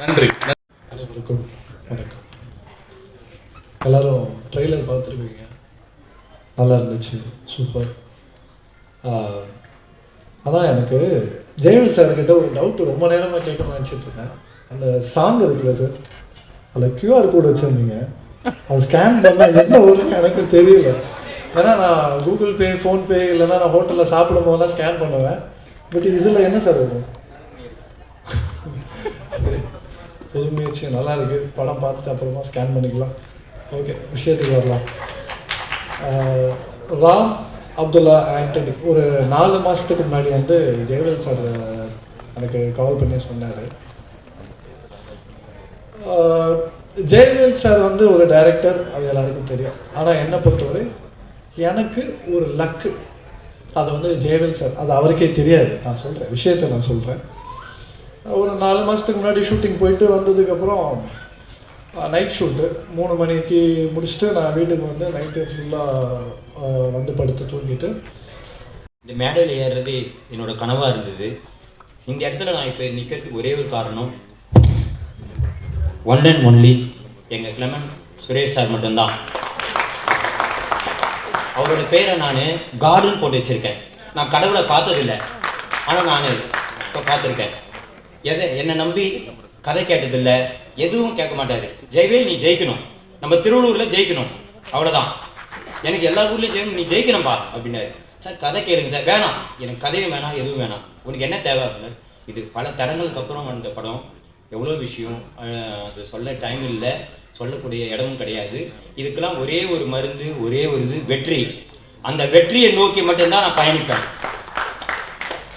நன்றி. அனைவருக்கும் வணக்கம். எல்லாரும் ட்ரெய்லர் பார்த்துருப்பீங்க, நல்லா இருந்துச்சு, சூப்பர். அதான் எனக்கு ஜெயவேல் சார்கிட்ட ஒரு டவுட்டு ரொம்ப நேரமாக கேட்கணும்னு நினச்சிட்டு இருக்கேன். அந்த சாங் இருக்குல்ல சார், அதில் QR கோடு வச்சுருந்தீங்க, அது ஸ்கேன் பண்ணால் என்ன வரும்னு எனக்கு தெரியல. ஏன்னா நான் கூகுள் பே, ஃபோன்பே இல்லைன்னா நான் ஹோட்டலில் சாப்பிடும் போதெல்லாம் ஸ்கேன் பண்ணுவேன். பட் இதில் என்ன சார் வரும்? சரி, புது முயற்சி நல்லா இருக்குது. படம் பார்த்துட்டு அப்புறமா ஸ்கேன் பண்ணிக்கலாம். ஓகே, விஷயத்துக்கு வரலாம். ராம் அப்துல்லா ஆண்டனி ஒரு 4 மாதத்துக்கு முன்னாடி வந்து ஜெயவேல் சார் எனக்கு கால் பண்ணி சொன்னார். ஜெயவேல் சார் வந்து ஒரு டைரக்டர், அது எல்லாருக்கும் தெரியும். ஆனால் என்னை பொறுத்தவரை எனக்கு ஒரு லக்கு, அது வந்து ஜெயவேல் சார், அது அவருக்கே தெரியாது. நான் சொல்கிறேன் விஷயத்தை, நான் சொல்கிறேன். ஒரு 4 மாதத்துக்கு முன்னாடி ஷூட்டிங் போயிட்டு வந்ததுக்கப்புறம் நைட் ஷூட்டு 3 மணிக்கு முடிச்சுட்டு நான் வீட்டுக்கு வந்து நைட்டு ஃபுல்லாக வந்து படுத்து தூங்கிட்டு. இந்த மேடையில் ஏறுறது என்னோடய கனவாக இருந்தது. இந்த இடத்துல நான் இப்போ நிற்கிறதுக்கு ஒரே ஒரு காரணம், ஒன் அண்ட் ஒன்லி எங்கள் கிளமன் சுரேஷ் சார் மட்டும்தான். அவரோட பேரை நான் கார்டன் போட்டு வச்சுருக்கேன். நான் கடவுளை பார்த்ததில்லை, ஆனால் நான் இப்போ பார்த்துருக்கேன். என்னை நம்பி கதை கேட்டதில்லை, எதுவும் கேட்க மாட்டார். ஜெயவேல் நீ ஜெயிக்கணும், நம்ம திருவள்ளூரில் ஜெயிக்கணும், அவ்வளோதான். எனக்கு எல்லா ஊர்லேயும் ஜெயிக்கணும், நீ ஜெயிக்கணும்பா அப்படின்னாரு. சார் கதை கேளுங்க சார். வேணாம், எனக்கு கதையும் வேணாம், எதுவும் வேணாம், உனக்கு என்ன தேவை அப்படின்னாரு. இது பல தடங்களுக்கு அப்புறம் வந்த படம். எவ்வளோ விஷயம் அது சொல்ல டைம் இல்லை, சொல்லக்கூடிய இடமும் கிடையாது. இதுக்கெல்லாம் ஒரே ஒரு மருந்து, ஒரே ஒரு இது வெற்றி. அந்த வெற்றியை நோக்கி மட்டும்தான் நான் பயணிப்பேன்.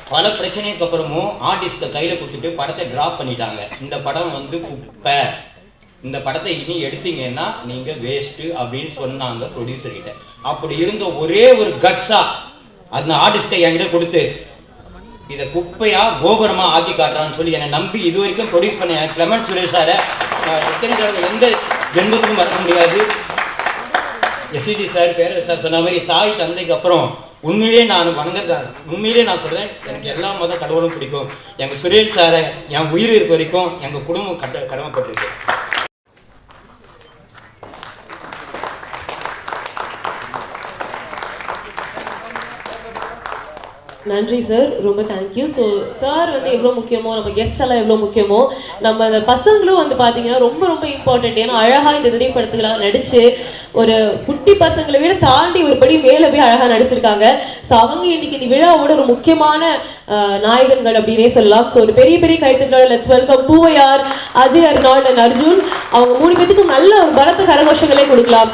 பல பிரச்சனைக்கு அப்புறமும் ஆர்டிஸ்ட்டை கையில் கொடுத்துட்டு படத்தை ட்ராப் பண்ணிட்டாங்க. இந்த படம் வந்து குப்பை, இந்த படத்தை இனி எடுத்தீங்கன்னா நீங்கள் வேஸ்ட்டு அப்படின்னு சொன்னாங்க ப்ரொடியூசர்கிட்ட. அப்படி இருந்த ஒரே ஒரு கட்ஸாக அந்த ஆர்டிஸ்ட்டை என்கிட்ட கொடுத்து இதை குப்பையாக கோபுரமாக ஆக்கி காட்டுறான்னு சொல்லி என்னை நம்பி இது வரைக்கும் ப்ரொடியூஸ் பண்ண கிளமன் சுரேஷ் சாரை எந்த ஜென்மத்துக்கும் மறக்க முடியாது. எஸ்சிஜி சார், பேரரசு சார் சொன்ன மாதிரி தாய் தந்தைக்கு அப்புறம் உண்மையிலே நான் வணங்குறேன். உண்மையிலே நான் சொல்கிறேன், எனக்கு எல்லா மொதல் கடவுளும் பிடிக்கும். எங்கள் சுரேஷ் சாரை என் உயிர் இருக்க வரைக்கும் எங்கள் குடும்பம் கடமைப்பட்டிருக்கு. நன்றி சார், ரொம்ப தேங்க்யூ. ஸோ சார் வந்து எவ்வளோ முக்கியமோ, நம்ம கெஸ்ட் எல்லாம் எவ்வளோ முக்கியமோ, நம்ம அந்த பசங்களும் வந்து பார்த்தீங்கன்னா ரொம்ப ரொம்ப இம்பார்ட்டன்ட். ஏன்னா அழகாக இந்த திரைப்படத்துக்கெல்லாம் நடித்து ஒரு குட்டி பசங்களை விட தாண்டி ஒரு படி மேலே போய் அழகாக நடிச்சிருக்காங்க. ஸோ அவங்க இன்னைக்கு இந்த விழாவோட ஒரு முக்கியமான நாயகன்கள் அப்படின்னே சொல்லலாம். ஸோ ஒரு பெரிய பெரிய கைத்தட்டலோட let's welcome Poovaiyar, Ajay Arnold and Arjun. அவங்க 3 பேத்துக்கும் நல்ல ஒரு பலத்த கரகோஷங்களே கொடுக்கலாம்.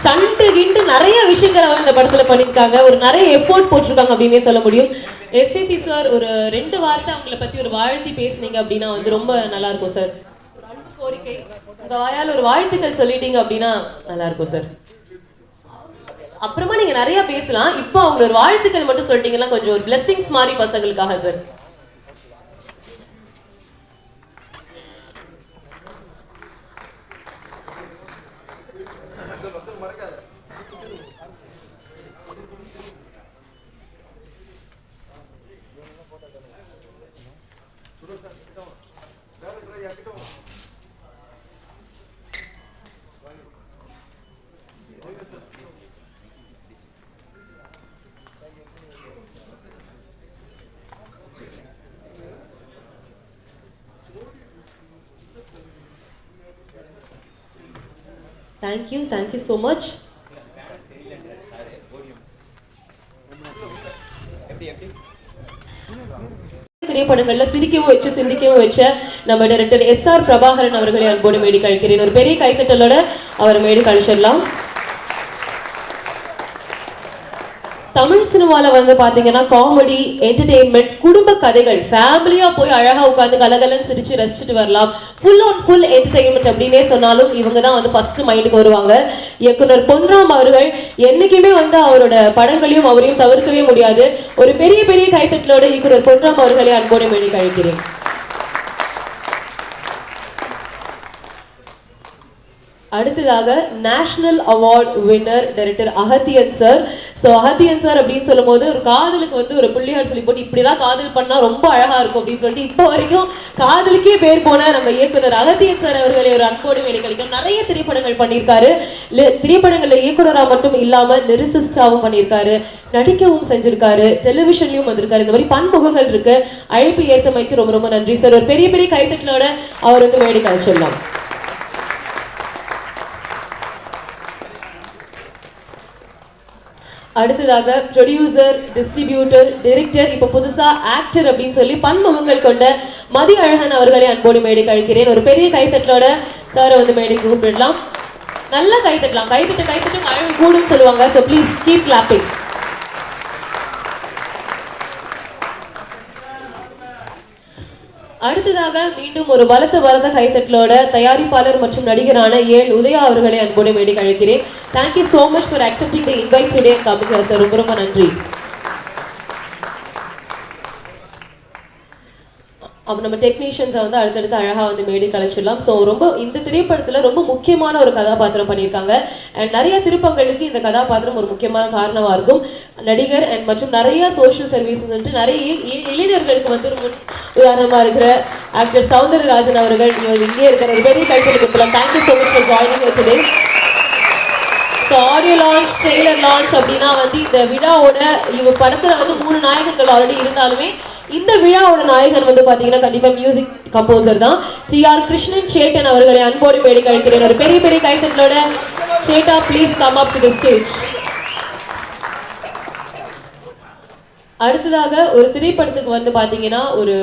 ஸ்டண்ட் கிண்டு நிறைய விஷயங்கள் அவங்க இந்த படத்துல பண்ணியிருக்காங்க, ஒரு நிறைய எஃபோர்ட் போட்டிருக்காங்க அப்படின்னே சொல்ல முடியும். எஸ்சிசி சார் ஒரு 2 வார்த்தை அவங்கள பத்தி ஒரு வாழ்த்தி பேசுனீங்க அப்படின்னா வந்து ரொம்ப நல்லா இருக்கும் சார். ஒரு அன்பு கோரிக்கை, உங்க வாயால் ஒரு வாழ்த்துக்கள் சொல்லிட்டீங்க அப்படின்னா நல்லா இருக்கும் சார். அப்புறமா நீங்க நிறைய பேசலாம், இப்போ அவங்க ஒரு வாழ்த்துக்கள் மட்டும் சொல்லிட்டீங்கன்னா கொஞ்சம் ஒரு பிளெஸிங்ஸ் மாதிரி பசங்களுக்காக sir. Thank you so much. திரைப்படங்கள்ல சிரிக்கவும் வச்சு சிந்திக்கவும் வச்ச நம்ம டைரக்டர் SR பிரபாகரன் அவர்களை அன்போடு மேடி கழிக்கிறேன். ஒரு பெரிய கைத்தட்டலோட அவர் மேடி கழிச்சிடலாம். தமிழ் சினிமால வந்து பாத்தீங்கன்னா காமெடி, என்டர்டெயின்மெண்ட், குடும்ப கதைகள், ஃபேமிலியா போய் அழகா உட்காந்து கலகலன்னு சிரிச்சு ரசிச்சுட்டு வரலாம். ஃபுல் என்டர்டெயின்மெண்ட் அப்படின்னே சொன்னாலும் இவங்க தான் வந்து ஃபர்ஸ்ட் மைண்டுக்கு வருவாங்க. இயக்குனர் பொன்ராம் அவர்கள் என்னைக்குமே வந்து அவரோட படங்களையும் அவரையும் தவிர்க்கவே முடியாது. ஒரு பெரிய பெரிய கைத்தட்டலோட இயக்குனர் பொன்ராம் அவர்களை அன்போடு மேடி கழிக்கிறேன். அடுத்ததாக national award winner director Agathiyan sir. So Agathiyan sir அப்படின்னு சொல்லும் போது ஒரு காதலுக்கு வந்து ஒரு புள்ளியார் சொல்லி போட்டு இப்படிதான் காதல் பண்ணா ரொம்ப அழகா இருக்கும் அப்படின்னு சொல்லிட்டு இப்போ வரைக்கும் காதலுக்கே பேர் போன நம்ம இயக்குனர் அகத்தியன் சார் அவர்களை ஒரு அன்போடு மேடை கழிக்கும். நிறைய திரைப்படங்கள் பண்ணியிருக்காரு. திரைப்படங்கள்ல இயக்குனராக மட்டும் இல்லாம லிரிசிஸ்டாவும் பண்ணியிருக்காரு, நடிக்கவும் செஞ்சிருக்காரு, டெலிவிஷன்லயும் வந்திருக்காரு. இந்த மாதிரி பன்முகங்கள் இருக்கு. அழைப்பு ஏற்றமைக்கு ரொம்ப ரொம்ப நன்றி சார். ஒரு பெரிய பெரிய கைத்தட்டலோட அவர் வந்து மேடை கழிச்சிடலாம். அடுத்ததாக ப்ரொடியூசர், டிஸ்ட்ரிபியூட்டர், டைரக்டர், இப்போ புதுசா ஆக்டர் அப்படின்னு சொல்லி பன்முகங்கள் கொண்ட மதி அழகன் அவர்களை அன்போடு மேடை கழிக்கிறேன். ஒரு பெரிய கைத்தட்டலோட சாரை வந்து மேடைக்கு கூப்பிடலாம். நல்லா கைத்தட்டலாம். கைத்தட்டு அழகு கூடும் சொல்லுவாங்க. So please keep clapping. அடுத்ததாக மீண்டும் ஒரு பலத்த கைத்தட்டலோட தயாரிப்பாளர் மற்றும் நடிகரான உதயா அவர்களை அன்போடு மேடை அழைக்கிறேன். Thank you so much for accepting the invite today and coming here sir. ரொம்ப ரொம்ப நன்றி. அப்போ நம்ம டெக்னீஷியன்ஸை வந்து அடுத்தடுத்து அழகாக வந்து மேடை கழிச்சிடலாம். ஸோ ரொம்ப இந்த திரைப்படத்தில் ரொம்ப முக்கியமான ஒரு கதாபாத்திரம் பண்ணியிருக்காங்க. அண்ட் நிறைய திருப்பங்களுக்கு இந்த கதாபாத்திரம் ஒரு முக்கியமான காரணமாக இருக்கும். நடிகர் அண்ட் மற்றும் நிறைய சோஷியல் சர்வீஸ் வந்துட்டு நிறைய இளைஞர்களுக்கு வந்து முன் உதாரணமாக இருக்கிற ஆக்டர் சௌந்தரராஜன் அவர்கள் இங்கே இருக்கிற ஒரு பெரிய கைத்தறி கொடுக்கலாம். Thank you so much for joining today. So audio launch, trailer launch அப்படின்னா வந்து இந்த விழாவோட இவங்க படத்தில் வந்து 3 நாயகர்கள் ஆல்ரெடி இருந்தாலுமே இந்த விழாவோட நாயகன் வந்து பாத்தீங்கன்னா கண்டிப்பா மியூசிக் கம்போசர் தான். டிஆர் கிருஷ்ணன் சேட்டன் அவர்களை அன்போடு மேடை கழிக்கிறேன். ஒரு பெரிய பெரிய கைத்தட்டலோட சேட்டா please come up to the stage. அடுத்ததாக ஒரு திரைப்படத்துக்கு வந்து பாத்தீங்கன்னா ஒரு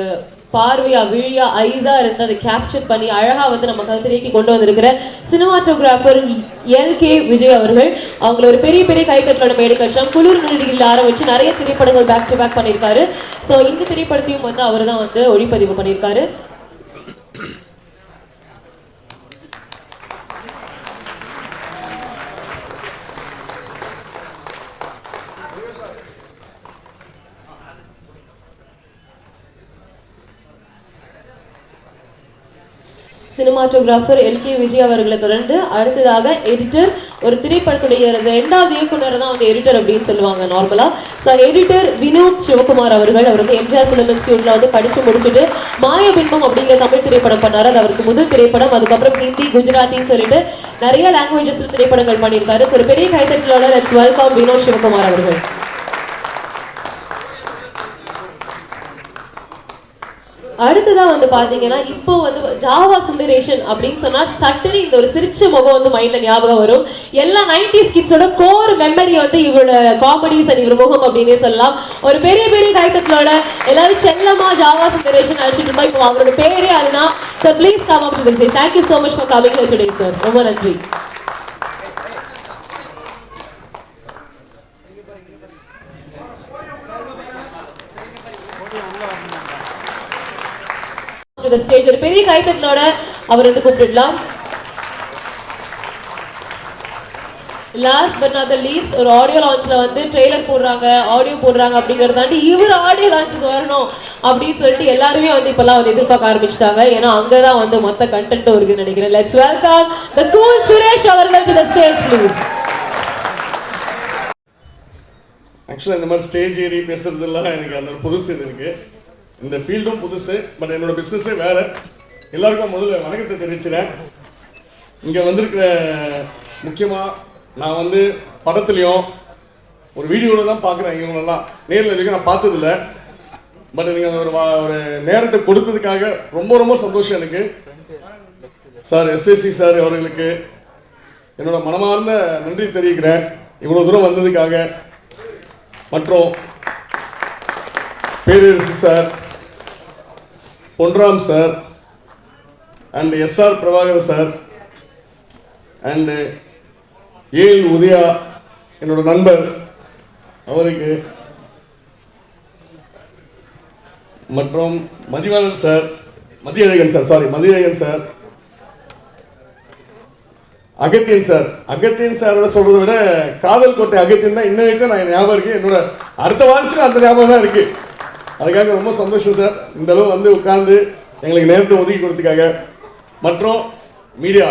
பார்வையா விழியா ஐஸா இருந்து அதை கேப்சர் பண்ணி அழகா வந்து நம்ம கருத்திரைக்கு கொண்டு வந்திருக்கிற சினிமாட்டோகிராஃபர் எல்கே விஜய் அவர்கள். அவங்கள ஒரு பெரிய பெரிய கைத்தட்டலோட மேடை கழிச்சாங்க. குளிர் நெருடிகளில் ஆரம்பிச்சு நிறைய திரைப்படங்கள் பேக் டு பேக் பண்ணியிருக்காரு. ஸோ இந்த திரைப்படத்தையும் வந்து அவர் தான் வந்து ஒளிப்பதிவு பண்ணியிருக்காரு. சினிமாட்டோகிராஃபர் எல்கே விஜய் அவர்களை தொடர்ந்து அடுத்ததாக எடிட்டர், ஒரு திரைப்படத்துடைய 2வது இயக்குனர் தான் வந்து எடிட்டர் அப்படின்னு சொல்லுவாங்க நார்மலா. ஸோ எடிட்டர் வினோத் சிவகுமார் அவர்கள். அவர் வந்து எம்ஜிஆர் ஃபிலிம் இன்ஸ்டியூட்ல வந்து படிச்சு முடிச்சுட்டு மாயபிம்பம் அப்படிங்கிற தமிழ் திரைப்படம் பண்ணாரு. அது அவருக்கு முதல் திரைப்படம். அதுக்கப்புறம் ஹிந்தி, குஜராத்தின்னு சொல்லிட்டு நிறைய லாங்குவேஜஸ்ல திரைப்படங்கள் பண்ணியிருக்காரு. ஸோ ஒரு பெரிய கைத்தட்டலோட லெட்ஸ் வெல்கம் வினோத் சிவகுமார் அவர்கள். அடுத்ததா வந்து பாத்தீங்கன்னா இப்போ வந்து ஜாவா சுந்தரேஷன் அப்படின்னு சொன்னா சட்டுன்னு இந்த ஒரு சிரிச்ச முகம் வந்து மைண்ட்ல ஞாபகம் வரும். எல்லா 90s கிட்ஸோட கோர் மெமரி வந்து இவரோட காமெடிஸ் அண்ட் இவர் முகம் அப்படின்னே சொல்லலாம். ஒரு பெரிய பெரிய கைத்தட்டலோட எல்லாரும் செல்லமா ஜாவா சுந்தரேஷன் அழைச்சிட்டு இருந்தா இப்போ அவரோட பேரே அதுதான். Sir please come up to the stage. Thank you so much for coming here today sir. ரொம்ப நன்றி. ஸ்டேஜ் ஒரு பெரிய கைத்தட்டலோட அவர் வந்து கூப்பிடலாம். Last but not the least, ஒரு ஆடியோ லான்ச்ல வந்து ட்ரெய்லர் போடுறாங்க, ஆடியோ போடுறாங்க அப்படிங்கறதாண்டி இவர் ஆடியோ லான்ச்சுக்கு வரணும் அப்படின்னு சொல்லிட்டு எல்லாருமே வந்து இப்பெல்லாம் வந்து எதிர்பார்க்க ஆரம்பிச்சிட்டாங்க. ஏன்னா அங்கதான் வந்து மொத்த கண்டென்ட்டும் இருக்குன்னு நினைக்கிறேன். Let's welcome the cool Suresh அவர்கள் டு தி ஸ்டேஜ் ப்ளீஸ். ஆக்சுவலாக இந்த மாதிரி ஸ்டேஜ் ஏறி பேசுறதுலாம் எனக்கு அந்த புதுசு இருக்கு. இந்த ஃபீல்டும் புதுசு. பட் என்னோட பிஸ்னஸே வேறு. எல்லாருக்கும் முதல்ல வணக்கத்தை தெரிவிச்சுறேன். இங்கே வந்திருக்கிற முக்கியமாக நான் வந்து படத்துலையும் ஒரு வீடியோவில் தான் பார்க்குறேன். இவங்களெல்லாம் நேரில் இதுக்கு நான் பார்த்ததில்ல. பட் நீங்கள் ஒரு நேரத்தை கொடுத்ததுக்காக ரொம்ப ரொம்ப சந்தோஷம் எனக்கு. சார் எஸ்எஸ்சி சார் அவர்களுக்கு என்னோட மனமார்ந்த நன்றி தெரிவிக்கிறேன் இவ்வளோ தூரம் வந்ததுக்காக. மற்றும் Perarasu sir, Ponram sir and SR Prabhakar sir and Udaya என்னோட நண்பர் அவருக்கு, மற்றும் மதியழகன் சார், அகத்தியன் சாரோட சொல்றதை விட காதல் கோட்டை அகத்தியன் தான் இன்ன வரைக்கும் நான் ஞாபகம் இருக்கு. என்னோட அடுத்த வாரத்துக்கு அந்த ஞாபகம் தான் இருக்கு. அதுக்காக ரொம்ப சந்தோஷம் சார், இந்த அளவு வந்து உட்கார்ந்து எங்களுக்கு நேரத்தை ஒதுக்கி கொடுத்ததுக்காக. மற்றும் மீடியா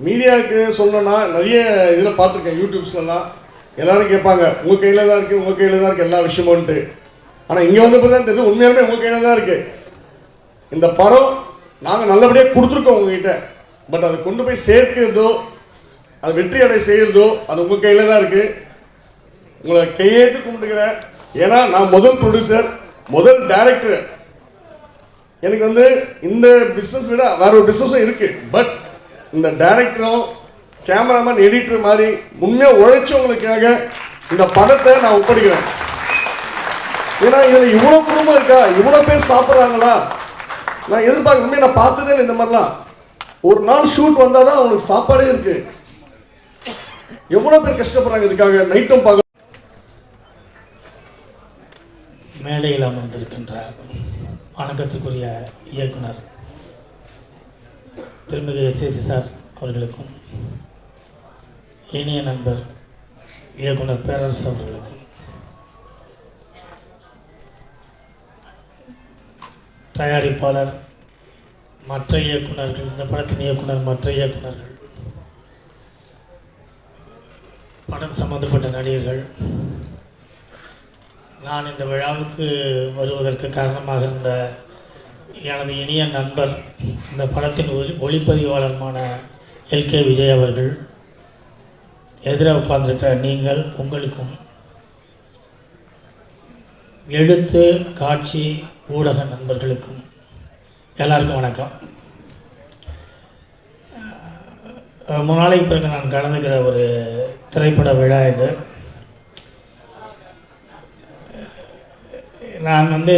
மீடியாவுக்கு சொல்லணும்னா நிறைய இதில் பார்த்துருக்கேன், யூடியூப்ஸ்லாம் எல்லோரும் கேட்பாங்க உங்கள் கையில் தான் இருக்குது, உங்கள் கையில் தான் இருக்குது எல்லா விஷயமும்ன்ட்டு. ஆனால் இங்கே வந்து பார்த்தா தெரியுது உண்மையாலுமே உங்கள் கையில் தான் இருக்குது. இந்த படம் நாங்கள் நல்லபடியாக கொடுத்துருக்கோம் உங்ககிட்ட, பட் அதை கொண்டு போய் சேர்க்கிறதோ அது வெற்றி அடை செய்கிறதோ அது உங்கள் கையில் தான் இருக்குது. உங்களை கையேற்று கும்பிட்டுக்கிறேன். ஏன்னா நான் முதல் ப்ரொடியூசர், முதல் டைரக்டர். எனக்கு வந்து இந்த பிஸ்னஸ் விட வேற ஒரு பிஸ்னஸும் இருக்குது. பட் இந்த டைரக்டரும் கேமராமேன் எடிட்டர் மாதிரி உண்மையாக உழைச்சவங்களுக்காக இந்த படத்தை நான் ஒப்படைக்கிறேன். ஏன்னா இதில் இவ்வளோ குடும்பம் இருக்கா, இவ்வளோ பேர் சாப்பிட்றாங்களா, நான் எதிர்பார்க்க உண்மையை நான் பார்த்ததே இல்லை. இந்த மாதிரிலாம் ஒரு நாள் ஷூட் வந்தால் தான் அவங்களுக்கு சாப்பாடே இருக்குது. எவ்வளோ பேர் கஷ்டப்படுறாங்க இதுக்காக, நைட்டும் பார்க்க. மேடையில் அமர்ந்திருக்கின்ற வணக்கத்துக்குரிய இயக்குனர் திருமிகு எஸ்எஸ்சி சார் அவர்களுக்கும், இனிய நண்பர் இயக்குனர் பேரரசு அவர்களுக்கும், தயாரிப்பாளர், மற்ற இயக்குனர்கள், இந்த படத்தின் இயக்குனர், மற்ற இயக்குனர்கள், படம் சம்பந்தப்பட்ட நடிகர்கள், நான் இந்த விழாவுக்கு வருவதற்கு காரணமாக இருந்த எனது இனிய நண்பர், இந்த படத்தின் ஒளிப்பதிவாளருமான எல்கே விஜய் அவர்கள், எதிராக உட்கார்ந்திருக்கிற நீங்கள், உங்களுக்கும், எழுத்து, காட்சி, ஊடக நண்பர்களுக்கும் எல்லாருக்கும் வணக்கம். ரொம்ப நாளைக்கு பிறகு நான் கலந்துக்கிற ஒரு திரைப்பட விழா இது. நான் வந்து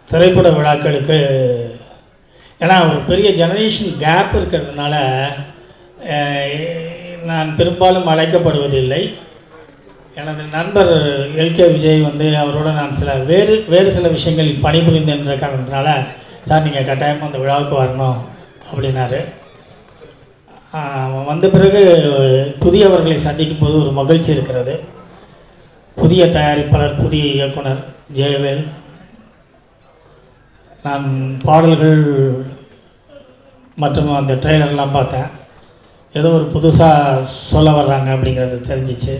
திரைப்பட விழாக்களுக்கு, ஏன்னா ஒரு பெரிய ஜெனரேஷன் கேப் இருக்கிறதுனால நான் பெரும்பாலும் அழைக்கப்படுவதில்லை. எனது நண்பர் எல்கே விஜய் வந்து அவரோட நான் வேறு சில விஷயங்கள் பணிபுரிந்தேன்ற காரணத்தினால, சார் நீங்கள் கட்டாயமாக அந்த விழாவுக்கு வரணும் அப்படின்னாரு. வந்த பிறகு புதியவர்களை சந்திக்கும் போது ஒரு மகிழ்ச்சி இருக்கிறது. புதிய தயாரிப்பாளர், புதிய இயக்குனர் ஜெயவேல். நான் பாடல்கள் மற்றும் அந்த ட்ரெய்லர்லாம் பார்த்தேன். ஏதோ ஒரு புதுசாக சொல்ல வர்றாங்க அப்படிங்கிறது தெரிஞ்சிச்சு.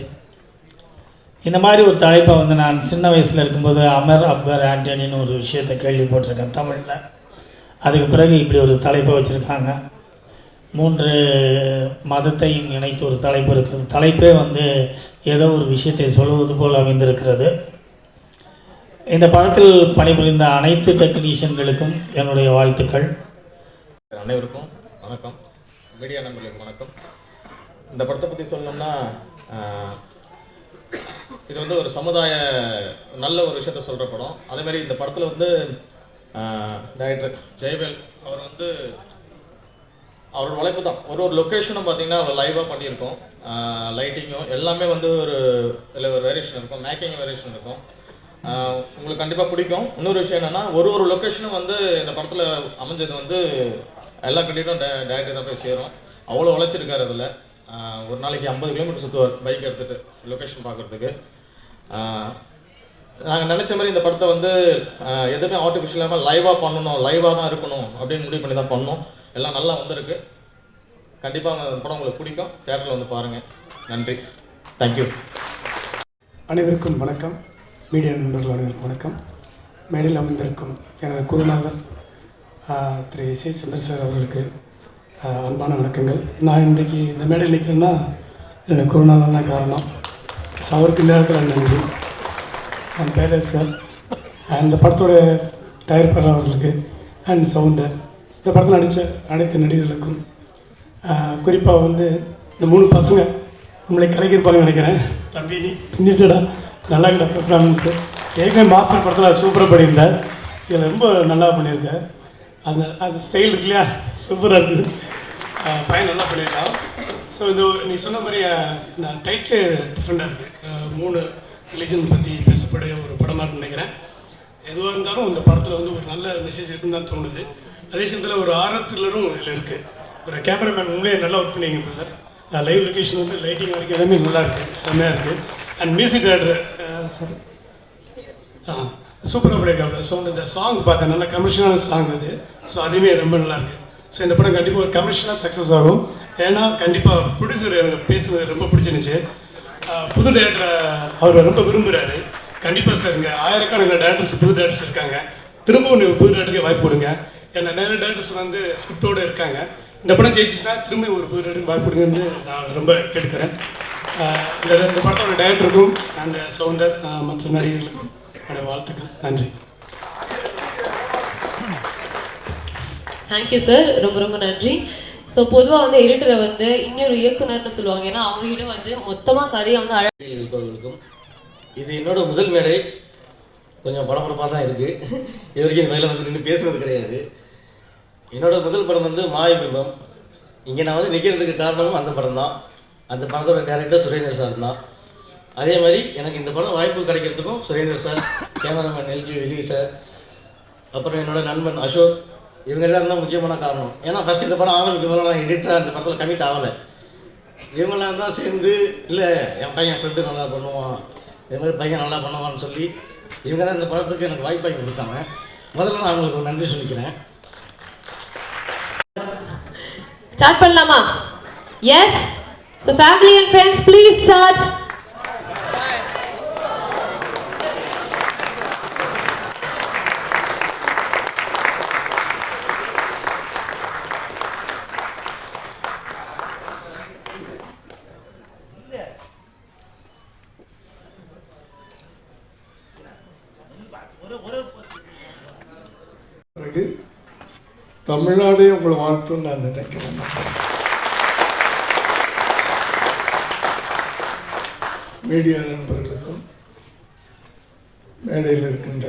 இந்த மாதிரி ஒரு தலைப்பை வந்து நான் சின்ன வயசில் இருக்கும்போது அமர் அக்பர் ஆண்டனின்னு ஒரு விஷயத்தை கேள்விப்பட்டிருக்கேன் தமிழில். அதுக்கு பிறகு இப்படி ஒரு தலைப்பை வச்சுருக்காங்க. 3 மதத்தையும் இணைத்து ஒரு தலைப்பு இருக்கிறது. தலைப்பே வந்து ஏதோ ஒரு விஷயத்தை சொல்வது போல் அமைந்திருக்கிறது. இந்த படத்தில் பணிபுரிந்த அனைத்து டெக்னீஷியன்களுக்கும் என்னுடைய வாழ்த்துக்கள். அனைவருக்கும் வணக்கம், மீடியா நண்பர்களுக்கு வணக்கம். இந்த படத்தை பற்றி சொல்லணும்னா, இது வந்து ஒரு சமுதாய நல்ல ஒரு விஷயத்த சொல்கிற படம். அதேமாதிரி இந்த படத்தில் வந்து டைரக்டர் ஜெயவேல் அவர் வந்து அவரோட உழைப்பு தான். ஒரு லொக்கேஷனும் பார்த்தீங்கன்னா அவர் லைவாக பண்ணியிருக்கோம். லைட்டிங்கும் எல்லாமே வந்து இதில் ஒரு வேரியேஷன் இருக்கும், மேக்கிங் வேரியேஷன் இருக்கும். உங்களுக்கு கண்டிப்பாக பிடிக்கும். இன்னொரு விஷயம் என்னென்னா, ஒரு லொக்கேஷனும் வந்து இந்த படத்தில் அமைஞ்சது வந்து எல்லா கிரெடிட்டும் டேரக்டர் தான் போய் சேரும். அவ்வளோ உழைச்சிருக்காரு. அதில் ஒரு நாளைக்கு 50 கிலோமீட்டர் சுற்றுவார் பைக் எடுத்துகிட்டு லொக்கேஷன் பார்க்குறதுக்கு. நாங்கள் நினச்ச மாதிரி இந்த படத்தை வந்து எதுவுமே ஆர்டிஃபிஷியல் இல்லாமல் லைவாக பண்ணணும், லைவாக தான் இருக்கணும் அப்படின்னு முடிவு பண்ணி தான் பண்ணோம். எல்லாம் நல்லா வந்திருக்கு. கண்டிப்பாக அந்த படம் உங்களுக்கு பிடிக்கும். தியேட்டரில் வந்து பாருங்கள். நன்றி, தேங்க்யூ. அனைவருக்கும் வணக்கம். மீடியா நண்பர்கள் அனைவருக்கும் வணக்கம். மேடையில் அமர்ந்திருக்கும் எனது குருநாதர் திரு எஸ்ஏ சந்திர சார் அவர்களுக்கு அன்பான வணக்கங்கள். நான் இன்றைக்கி இந்த மேடையில் நிற்கிறேன்னா என்னோடய குருநாதர் தான் காரணம். அவருக்கு இந்த நேரத்தில் நன்றி. நான் பேரரசு சார், இந்த படத்தோட தயாரிப்பாளர் அவர்களுக்கு அண்ட் சவுந்தர், இந்த படத்தில் நடித்த அனைத்து நடிகர்களுக்கும், குறிப்பாக வந்து இந்த 3 பசங்க நம்மளை கலைக்கிருப்பாங்கன்னு நினைக்கிறேன். தம்பி நீ பின்னிட்டடா, நல்லா கிட்ட பெர்ஃபார்மன்ஸு. ஏற்கனவே மாஸ்டர் படத்தில் சூப்பராக பண்ணியிருந்தேன். இதில் ரொம்ப நல்லா பண்ணியிருக்கேன். அந்த ஸ்டைல் இருக்கு இல்லையா, சூப்பராக இருக்குது. பையன் நல்லா பண்ணியிருக்கான். ஸோ இது நீ சொன்ன மாதிரி இந்த டைட்டில் டிஃப்ரெண்ட்டாக இருக்குது. 3 ரிலீஜன் பற்றி பேசப்படைய ஒரு படமாக இருக்குன்னு நினைக்கிறேன். எதுவாக இருந்தாலும் இந்த படத்தில் வந்து ஒரு நல்ல மெசேஜ் இருக்குன்னு தான் தோணுது. அதே சமயத்தில் ஒரு ஆர்வத்திலரும் இதில் இருக்குது. ஒரு கேமராமேன் உண்மையே நல்லா ஒர்க் பண்ணிங்க பிரதர். லைவ் லொக்கேஷன் வந்து லைட்டிங் வரைக்கும் எல்லாமே நல்லா இருக்குது, செம்மையாக இருக்குது. அண்ட் மியூசிக் டைரக்டர் சார் சூப்பராக பண்ணியிருக்காங்க. ஸோ இந்த சாங் பார்த்தேன், நல்ல கமர்ஷியலான சாங் அது. ஸோ அதுவுமே ரொம்ப நல்லாயிருக்கு. ஸோ இந்த படம் கண்டிப்பாக ஒரு கமர்ஷியலாக சக்ஸஸ் ஆகும். ஏன்னா கண்டிப்பாக ப்ரொடியூசர் எனக்கு பேசுனது ரொம்ப பிடிச்சிருந்துச்சு. புது டேரக்டரை அவர் ரொம்ப விரும்புகிறாரு. கண்டிப்பாக சார் இங்கே ஆயிரக்கணக்கான டேரக்டர்ஸ் புது டேரக்டர்ஸ் இருக்காங்க. திரும்பவும் நீங்கள் புது டேரக்டருக்கு வாய்ப்பு கொடுங்க. ஏன்னா நிறைய டேரக்டர்ஸ் வந்து ஸ்கிரிப்டோடு இருக்காங்க. இந்த படம் ஜெயிச்சிச்சுன்னா திரும்பி ஒரு புது டேரக்டருக்கு வாய்ப்பு கொடுங்கன்னு நான் ரொம்ப கேட்குறேன். இந்த படத்தோட டைரக்டருக்கும் அண்ட் சவுந்தர் மற்ற நடிகர்களுக்கும் என்னோட வாழ்த்துக்கள். நன்றி. தேங்க்யூ சார், ரொம்ப ரொம்ப நன்றி. ஸோ பொதுவாக வந்து எடிட்டரை வந்து இன்னொரு இயக்குனர்னு சொல்லுவாங்க. ஏன்னா அவங்ககிட்ட வந்து மொத்தமாக கதையை வந்து இருப்பவர்களுக்கும் இது என்னோட முதல் மேடை. கொஞ்சம் படப்படப்பாக தான் இருக்குது. இது வரைக்கும் இந்த மேலே வந்து நின்று பேசுறது கிடையாது. என்னோட முதல் படம் வந்து மாயபிம்பம். இங்கே நான் வந்து நிற்கிறதுக்கு காரணமும் அந்த படம் தான். அந்த படத்தோட டைரக்டர் சுரேந்தர் சார் தான். அதே மாதிரி எனக்கு இந்த படம் வாய்ப்பு கிடைக்கிறதுக்கும் Surender sir, cameraman LG Vijay sir, அப்புறம் என்னோட நண்பன் அசோக், இவங்க எல்லாரும் தான் முக்கியமான காரணம். ஏன்னா ஃபஸ்ட் இந்த படம் ஆரம்பிக்கும் போது நான் எடிட்டராக அந்த படத்தில் கமிட் ஆகலை. இவங்கெல்லாம் தான் சேர்ந்து இல்லை என் பையன் ஃப்ரெண்டு நல்லா பண்ணுவான், இது மாதிரி பையன் நல்லா பண்ணுவான்னு சொல்லி இவங்க தான் இந்த படத்துக்கு எனக்கு வாய்ப்பாகி கொடுத்தாங்க. முதல்ல நான் அவங்களுக்கு ஒரு நன்றி சொல்லிக்கிறேன். ஸ்டார்ட் பண்ணலாமா? Yes. So family and friends please start. பிறகு தமிழ்நாடே உங்களை வாழ்த்துன்னு நான் நினைக்கிறேன். மீடியா நண்பர்களுக்கும் மேடையில் இருக்கின்ற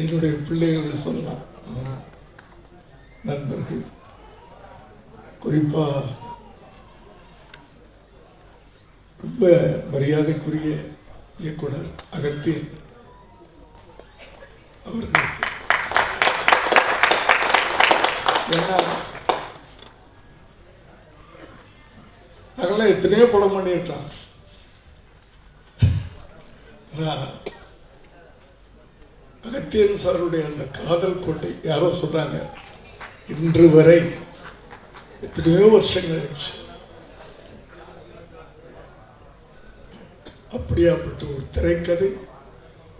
என்னுடைய பிள்ளைகள் சொல்லலாம் நண்பர்கள், குறிப்பாக ரொம்ப மரியாதைக்குரிய இயக்குனர் அகத்தியன் அவர்களுக்கு, ஏன்னா நாங்களாம் எத்தனையோ படம் பண்ணியிருக்கலாம். ஆனால் அகத்தியன் சாருடைய அந்த காதல் கோட்டை யாரோ சொல்றாங்க, இன்று வரை எத்தனையோ வருஷங்கள் ஆயிடுச்சு. அப்படியாப்பட்ட ஒரு திரைக்கதை,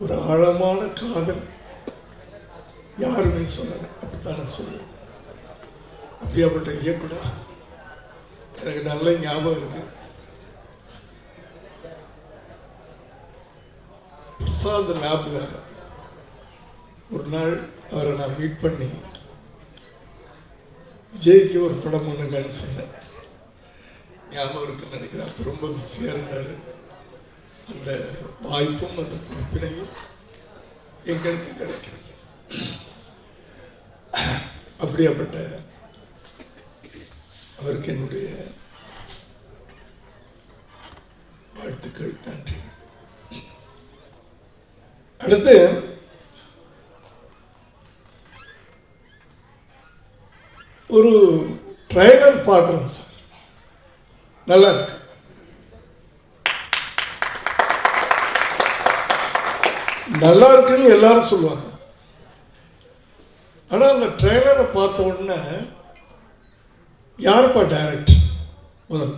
ஒரு ஆழமான காதல் யாருமே சொல்லலை. அப்படித்தான் நான் சொல்லுவேன். அப்படியாப்பட்ட இயக்குனர் எனக்கு நல்ல ஞாபகம் இருக்கு. பிரசாத் லேப்ல ஒரு நாள் அவரை நான் மீட் பண்ணி விஜய்க்கு ஒரு படம் ஒண்ணுங்கன்னு சொன்னேன். ஞாபகம் இருக்குன்னு நினைக்கிறேன். அப்போ ரொம்ப பிஸியாக இருந்தார். அந்த வாய்ப்பும் அந்த குறிப்பினையும் எங்களுக்கு கிடைக்கிறது. அப்படியாப்பட்ட அவருக்கு என்னுடைய வாழ்த்துக்கள், நன்றி. அடுத்து ஒரு ட்ரைலர் பார்க்குறோம் சார், நல்லா இருக்கு. நல்லா இருக்குன்னு எல்லாரும் சொல்லுவாங்க. ஆனால் அந்த ட்ரெய்லரை பார்த்த உடனே யாருப்பா டைரக்டர்? முதல்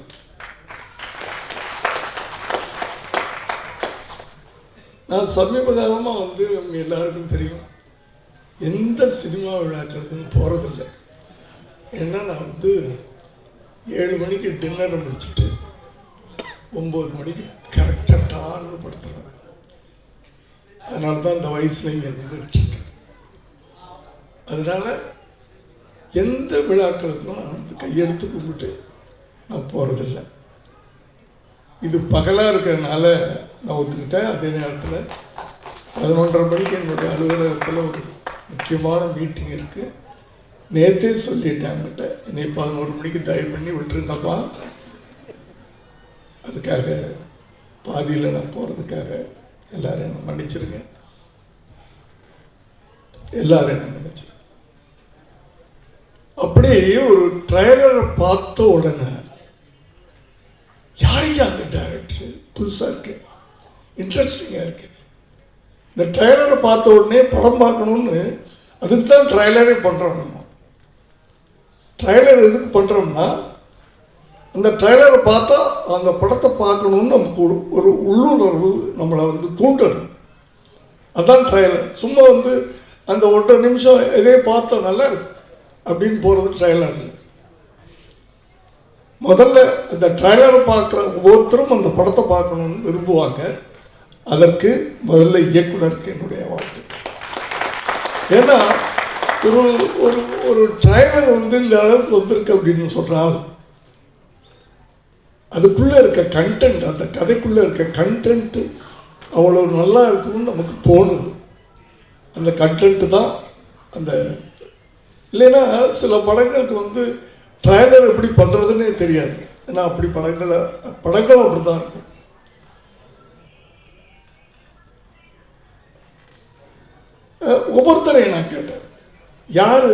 நான் சமீப காலமாக வந்து அவங்க எல்லாருக்கும் தெரியும், எந்த சினிமா விழாக்களுக்கும் போகிறதில்லை. ஏன்னா நான் வந்து 7 மணிக்கு டின்னரை முடிச்சுட்டு 9 மணிக்கு கரெக்டாக டான்னு படுத்துறேன். அதனால தான் இந்த வயசில் இங்கே நின்றுட்டுருக்கேன். அதனால் எந்த விழாக்களுக்கும் நான் வந்து கையெடுத்து கும்பிட்டு நான் போகிறதில்லை. இது பகலாக இருக்கிறதுனால நான் ஒத்துக்கிட்டேன். அதே நேரத்தில் 11:30 மணிக்கு என்னுடைய அலுவலகத்தில் ஒரு முக்கியமான மீட்டிங் இருக்குது. நேற்றே சொல்லிட்டாங்கிட்ட, என்னை 11 மணிக்கு தயவு பண்ணி விட்டுருங்கப்பா, அதுக்காக பாதியில் நான் போகிறதுக்காக எல்லாரும் என்ன மன்னிச்சிருங்க. எல்லாரும் என்ன மன்னிச்சிருங்க. அப்படி ஒரு ட்ரைலரை பார்த்த உடனே யாரையா அந்த டைரக்டர், புதுசாக இருக்கு, இன்ட்ரெஸ்டிங்காக இருக்கு. இந்த ட்ரைலரை பார்த்த உடனே படம் பார்க்கணும்னு, அதுக்கு தான் ட்ரைலரே பண்ணுறோம் நம்ம. ட்ரைலர் எதுக்கு பண்ணுறோம்னா, அந்த ட்ரைலரை பார்த்தா அந்த படத்தை பார்க்கணுன்னு நமக்கு ஒரு உள்ளுணர்வு நம்மளை வந்து தூண்டணும். அதுதான் ட்ரைலர். சும்மா வந்து அந்த 1.5 நிமிஷம் இதே பார்த்தா நல்லா இருக்கு அப்படின்னு போகிறது ட்ரைலர் இல்லை. முதல்ல இந்த ட்ரைலரை பார்க்குற ஒவ்வொருத்தரும் அந்த படத்தை பார்க்கணுன்னு விரும்புவாங்க. அதற்கு முதல்ல இயக்குனருக்கு என்னுடைய வாழ்த்து. ஏன்னா ஒரு ஒரு ஒரு ட்ரைலர் வந்து இந்த அளவுக்கு வந்திருக்கு அப்படின்னு சொல்கிறால் அதுக்குள்ளே இருக்க கண்டென்ட், அந்த கதைக்குள்ளே இருக்க கண்டென்ட்டு அவ்வளோ நல்லா இருக்கும்னு நமக்கு தோணுது. அந்த கண்டென்ட்டு தான் அந்த, இல்லைன்னா சில படங்களுக்கு வந்து ட்ரைலர் எப்படி பண்ணுறதுன்னே தெரியாது. ஏன்னா அப்படி படங்கள் அப்படி தான் இருக்கும். ஒவ்வொருத்தரையும் நான் கேட்டேன், யார்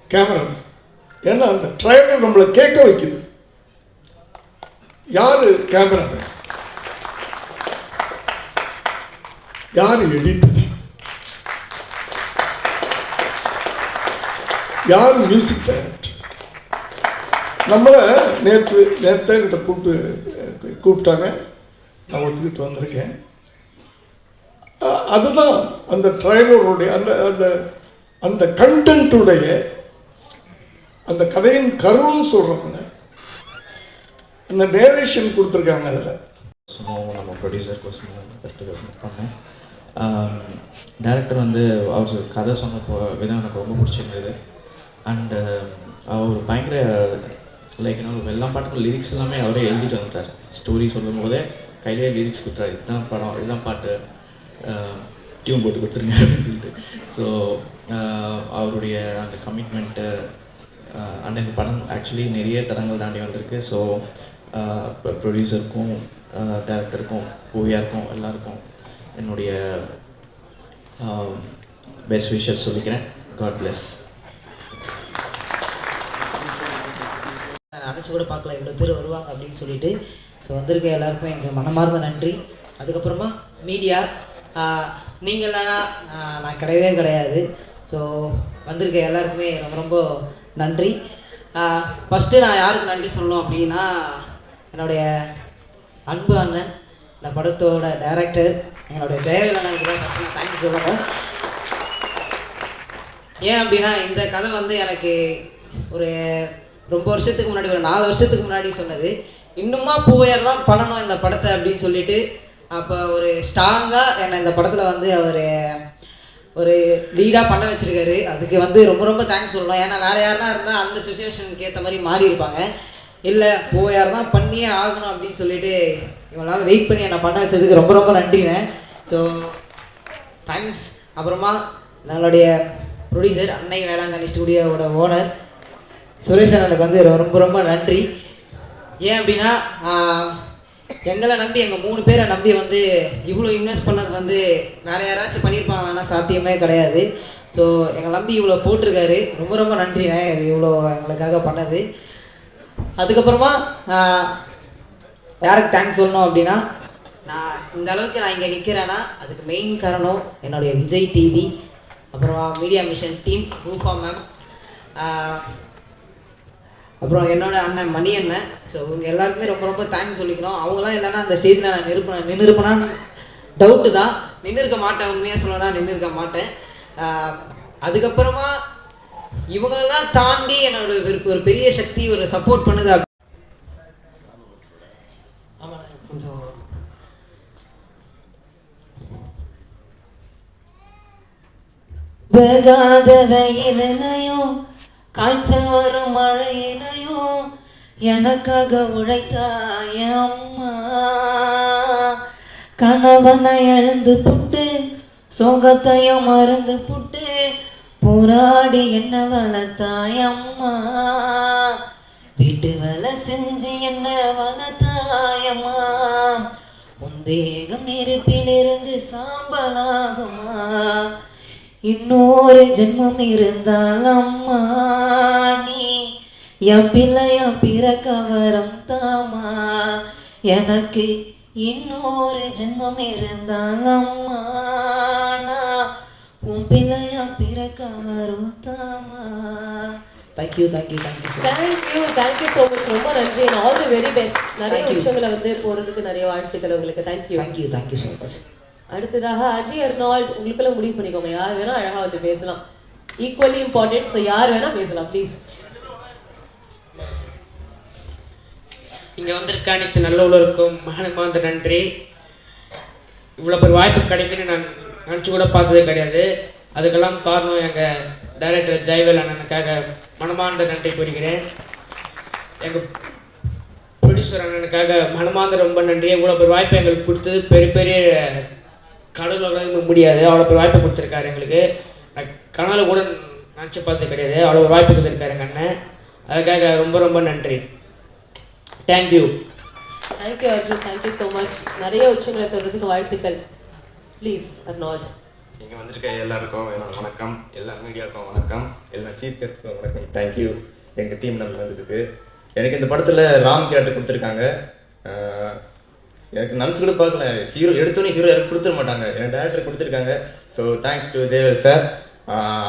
கேமராமேன்? ஏன்னா அந்த ட்ரைலர் நம்மளை கேட்க வைக்குது. யார் கேமராமேன்? யார் எடிட்டர்? யார் மியூசிக் டைரக்டர்? நம்மளை நேற்று கிட்ட கூப்பிட்டாங்க, நான் ஒத்துக்கிட்டு வந்திருக்கேன். அதுதான் அந்த ட்ரைலருடைய அந்த அந்த அந்த கண்டென்ட்டுடைய அந்த கதையின் கருன்னு சொல்கிறாங்க. அந்த நேரேஷன் கொடுத்துருக்காங்க. அதில் நம்ம ப்ரொடியூசர் கோசம் பண்ணேன். டேரக்டர் வந்து அவர் கதை சொன்ன விதம் எனக்கு ரொம்ப பிடிச்சிருந்தது. அண்டு அவர் பயங்கர லைக் எல்லா பாட்டுக்கும் லிரிக்ஸ் எல்லாமே அவரே எழுதிட்டு வந்துட்டார். ஸ்டோரி சொல்லும் போதே கையிலே லிரிக்ஸ் கொடுத்தாரு, இதுதான் படம், இதுதான் பாட்டு, டியூன் போட்டு கொடுத்துருங்க அப்படின்னு சொல்லிட்டு. ஸோ அவருடைய அந்த கமிட்மெண்ட்டு அண்ட் இந்த படம் ஆக்சுவலி நிறைய தரங்கள் தாண்டி வந்திருக்கு. ஸோ ப்ரொடியூசருக்கும் டைரக்டருக்கும் ஓவியாருக்கும் எல்லாருக்கும் என்னுடைய பெஸ்ட் விஷஸ் சொல்லிக்கிறேன். God bless. நினச்சி கூட பார்க்கல இவ்வளோ பேர் வருவாங்க அப்படின்னு சொல்லிட்டு. ஸோ வந்திருக்க எல்லாருக்கும் எங்கள் மனமார்ந்த நன்றி. அதுக்கப்புறமா மீடியா, நீங்கள் இல்லைனா நான் கிடையவே கிடையாது. ஸோ வந்திருக்க எல்லாருக்குமே ரொம்ப ரொம்ப நன்றி. ஃபஸ்ட்டு நான் யாருக்கு நன்றி சொல்லணும் அப்படின்னா, என்னுடைய அன்பு அண்ணன், இந்த படத்தோட டைரக்டர் என்னுடைய ஜெயவேல் அண்ணனுக்கு தான் ஃபஸ்ட்டு நான் தேங்க்ஸ் சொல்லணும். ஏன் அப்படின்னா இந்த கதை வந்து எனக்கு ஒரு ரொம்ப வருஷத்துக்கு முன்னாடி, ஒரு 4 வருஷத்துக்கு முன்னாடி சொன்னது. இன்னுமா பூவையார் தான் பண்ணணும் இந்த படத்தை அப்படின்னு சொல்லிட்டு, அப்போ ஒரு ஸ்ட்ராங்காக என்னை இந்த படத்தில் வந்து அவர் ஒரு லீடாக பண்ண வச்சுருக்காரு. அதுக்கு வந்து ரொம்ப ரொம்ப தேங்க்ஸ் சொல்லணும். ஏன்னா வேறு யாருனா இருந்தால் அந்த சுச்சுவேஷனுக்கு ஏற்ற மாதிரி மாறி இருப்பாங்க. இல்லை பூவையார் தான் பண்ணியே ஆகணும் அப்படின்னு சொல்லிட்டு இவனால் வெயிட் பண்ணி என்னை பண்ண வச்சதுக்கு ரொம்ப ரொம்ப நன்றிண்ணே. So thanks. அப்புறமா நம்மளுடைய ப்ரொடியூசர் அன்னை வேளாங்கண்ணி ஸ்டூடியோவோட ஓனர் சுரேஷ் அண்ணனுக்கு வந்து ரொம்ப ரொம்ப நன்றி. ஏன் அப்படின்னா எங்களை நம்பி, எங்கள் 3 பேரை நம்பி வந்து இவ்வளோ இன்வெஸ்ட் பண்ணது வந்து வேறு யாராச்சும் பண்ணியிருப்பாங்களான்னா சாத்தியமே கிடையாது. ஸோ எங்களை நம்பி இவ்வளோ போட்டிருக்காரு. ரொம்ப ரொம்ப நன்றிண்ணே, இது இவ்வளோ எங்களுக்காக பண்ணது. அதுக்கப்புறமா யாருக்கு தேங்க்ஸ் சொல்லணும் அப்படின்னா, நான் இந்த அளவுக்கு நான் இங்கே நிற்கிறேன்னா அதுக்கு மெயின் காரணம் என்னுடைய விஜய் டிவி, அப்புறமா மீடியா மிஷன் டீம், ரூஃபா மேம், அப்புறம் என்னோட அண்ணன் மணி அண்ணன். ஸோ இவங்க எல்லாருக்குமே ரொம்ப ரொம்ப தேங்க்ஸ் சொல்லிக்கணும். அவங்களாம் இல்லைன்னா அந்த ஸ்டேஜில் நான் நின்றுருப்பேனான்னு டவுட்டு தான். நின்றுருக்க மாட்டேன், உண்மையாக சொல்லணும்னா நின்றுருக்க மாட்டேன். அதுக்கப்புறமா இவங்களெல்லாம் தாண்டி என்னோட ஒரு பெரிய சக்தி ஒரு சப்போர்ட் பண்ணுது. ஆமாம், கொஞ்சம் வேகாத வெயிலையும் காய்ச்சல் வரும் மழையிலையும் எனக்காக உழைத்தாய அம்மா. கணவனை எழுந்து புட்டு சோகத்தையும் மறந்து புட்டு போராடி என்ன வளர்த்தாய அம்மா. வீட்டு வேலை செஞ்சு என்ன வளர்த்தாயம்மா. உந்தேகம் நெருப்பிலிருந்து சாம்பலாகுமா. இன்னொரு ஜென்மம் இருந்தால் அம்மா நீ என் பிள்ளையா பிறக்க வரம் தாமா. எனக்கு இன்னொரு ஜென்மம் இருந்தால் அம்மா நான் உன் பிள்ளையா பிறக்க வரும் தாமா. Thank you so much. ரொம்ப நன்றி and all the very best. நிறைய விஷயங்களை வந்து போகிறதுக்கு நிறைய வாழ்த்துக்கள் உங்களுக்கு. Thank you so much. அடுத்ததாக அஜய் அர்னால்ட், உங்களுக்குள்ள முடிவு பண்ணிக்கோங்க, யார் வேணா அழகா வந்து பேசலாம். ஈக்குவலி இம்பார்ட்டன்ட், ஸோ யார் வேணா பேசலாம் ப்ளீஸ். இங்கே வந்திருக்க அனைத்து நல்லவர்களுக்கும் மனமார்ந்த நன்றி. இவ்வளோ பெரிய வாய்ப்பு கிடைக்குன்னு நான் நினச்சி கூட பார்த்ததே கிடையாது. அதுக்கெல்லாம் காரணம் எங்கள் டைரக்டர் ஜெயவேல் அண்ணனுக்காக மனமார்ந்த நன்றி கூறுகிறேன். எங்கள் ப்ரொடியூசர் அண்ணனுக்காக மனமார்ந்த ரொம்ப நன்றி. இவ்வளோ பெரிய வாய்ப்பு எங்களுக்கு கொடுத்தது பெரிய பெரிய கடவுளாக முடியாது. அவ்வளோ பெரிய வாய்ப்பு கொடுத்துருக்காரு எங்களுக்கு. நான் கனவுல கூட நினச்சி பார்த்தது கிடையாது. அவ்வளோ வாய்ப்பு கொடுத்துருக்காரு எங்கள் அண்ணன். அதுக்காக ரொம்ப ரொம்ப நன்றி. Thank you Arjun. Thank you so much. நிறைய உச்சங்களை தொடர்றதுக்கு வாழ்த்துக்கள். Please Arnold. இங்கே வந்திருக்க எல்லாருக்கும் என்னோட வணக்கம். எல்லா மீடியாவுக்கும் வணக்கம். எல்லா சீஃப் கெஸ்ட்டுக்கும் வணக்கம். தேங்க்யூ எங்கள் டீம் நம்ம வந்ததுக்கு. எனக்கு இந்த படத்தில் ராம் கேரக்டர் கொடுத்துருக்காங்க. எனக்கு நினச்சி கூட பார்க்கல, ஹீரோ எடுத்தோன்னே ஹீரோ யாரும் கொடுத்துட மாட்டாங்க, என் டேரக்டர் கொடுத்துருக்காங்க. So thanks to Jayavel sir.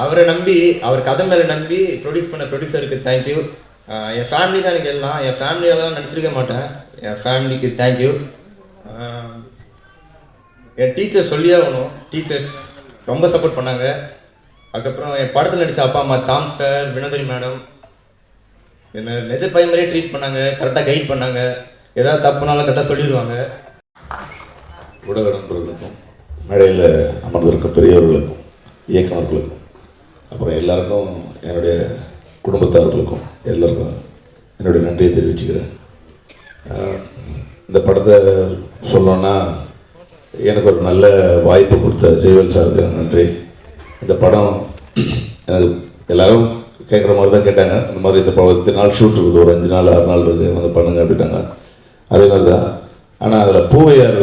அவரை நம்பி, அவர் கதை மேலே நம்பி ப்ரொடியூஸ் பண்ண ப்ரொடியூசருக்கு தேங்க்யூ. என் ஃபேமிலி தான் எனக்கு எல்லாம். என் ஃபேமிலியெல்லாம் நினச்சிருக்க மாட்டேன். என் ஃபேமிலிக்கு தேங்க்யூ. என் டீச்சர்ஸ் சொல்லியே ஆகணும். டீச்சர்ஸ் ரொம்ப சப்போர்ட் பண்ணாங்க. அதுக்கப்புறம் என் படத்தில் நடித்த அப்பா அம்மா சாம் சார், வினோதினி மேடம் என்ன நிஜ பையன் மாதிரியே ட்ரீட் பண்ணாங்க. கரெக்டாக கைட் பண்ணாங்க. ஏதாவது தப்புனாலும் கரெக்டாக சொல்லிடுவாங்க. ஊடக நண்பர்களுக்கும் மேடையில் அமர்ந்திருக்க பெரியவர்களுக்கும் இயக்குநர்களுக்கும் அப்புறம் எல்லாருக்கும் என்னுடைய குடும்பத்தார்களுக்கும் எல்லாருக்கும் என்னுடைய நன்றியை தெரிவிச்சுக்கிறேன். இந்த படத்தை சொல்லணுன்னா எனக்கு ஒரு நல்ல வாய்ப்பு கொடுத்த ஜெயவேல் சாருக்கு நன்றி. இந்த படம் எனக்கு எல்லோரும் கேட்குற மாதிரி தான் கேட்டாங்க. இந்த மாதிரி இந்த படம் இத்தனை நாள் ஷூட் இருக்குது, ஒரு 5 நாள் 6 நாள் இருக்குது, வந்து பண்ணுங்க அப்படின்னாங்க. அதே மாதிரி தான். ஆனால் அதில் பூவையார்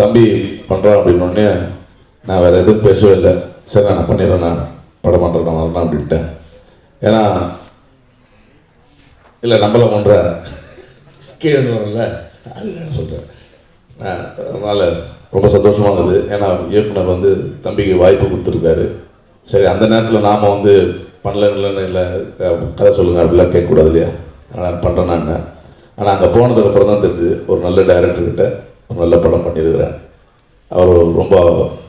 தம்பி பண்ணுறான் அப்படின்னோடனே நான் வேறு எதுவும் பேசவே இல்லை. சரி நான் பண்ணிடுறேண்ணா, படம் பண்ணுறேன், நான் வரணும் அப்படின்ட்டேன். ஏன்னா இல்லை நம்மளாம் ஒன்ற கீழே வரல, அதுதான் சொல்கிறேன். அதனால் ரொம்ப சந்தோஷமாக இருந்தது. ஏன்னா இயக்குனர் வந்து தம்பிக்கு வாய்ப்பு கொடுத்துருக்காரு. சரி அந்த நேரத்தில் நாம் வந்து பண்ணலன்னு இல்லை கதை சொல்லுங்கள் அப்படிலாம் கேட்கக்கூடாது இல்லையா. நான் பண்ணுறேன் நான். ஆனால் அங்கே போனதுக்கப்புறம் தான் தெரிஞ்சு ஒரு நல்ல டைரக்டர்கிட்ட ஒரு நல்ல படம் பண்ணியிருக்கிறேன். அவர் ரொம்ப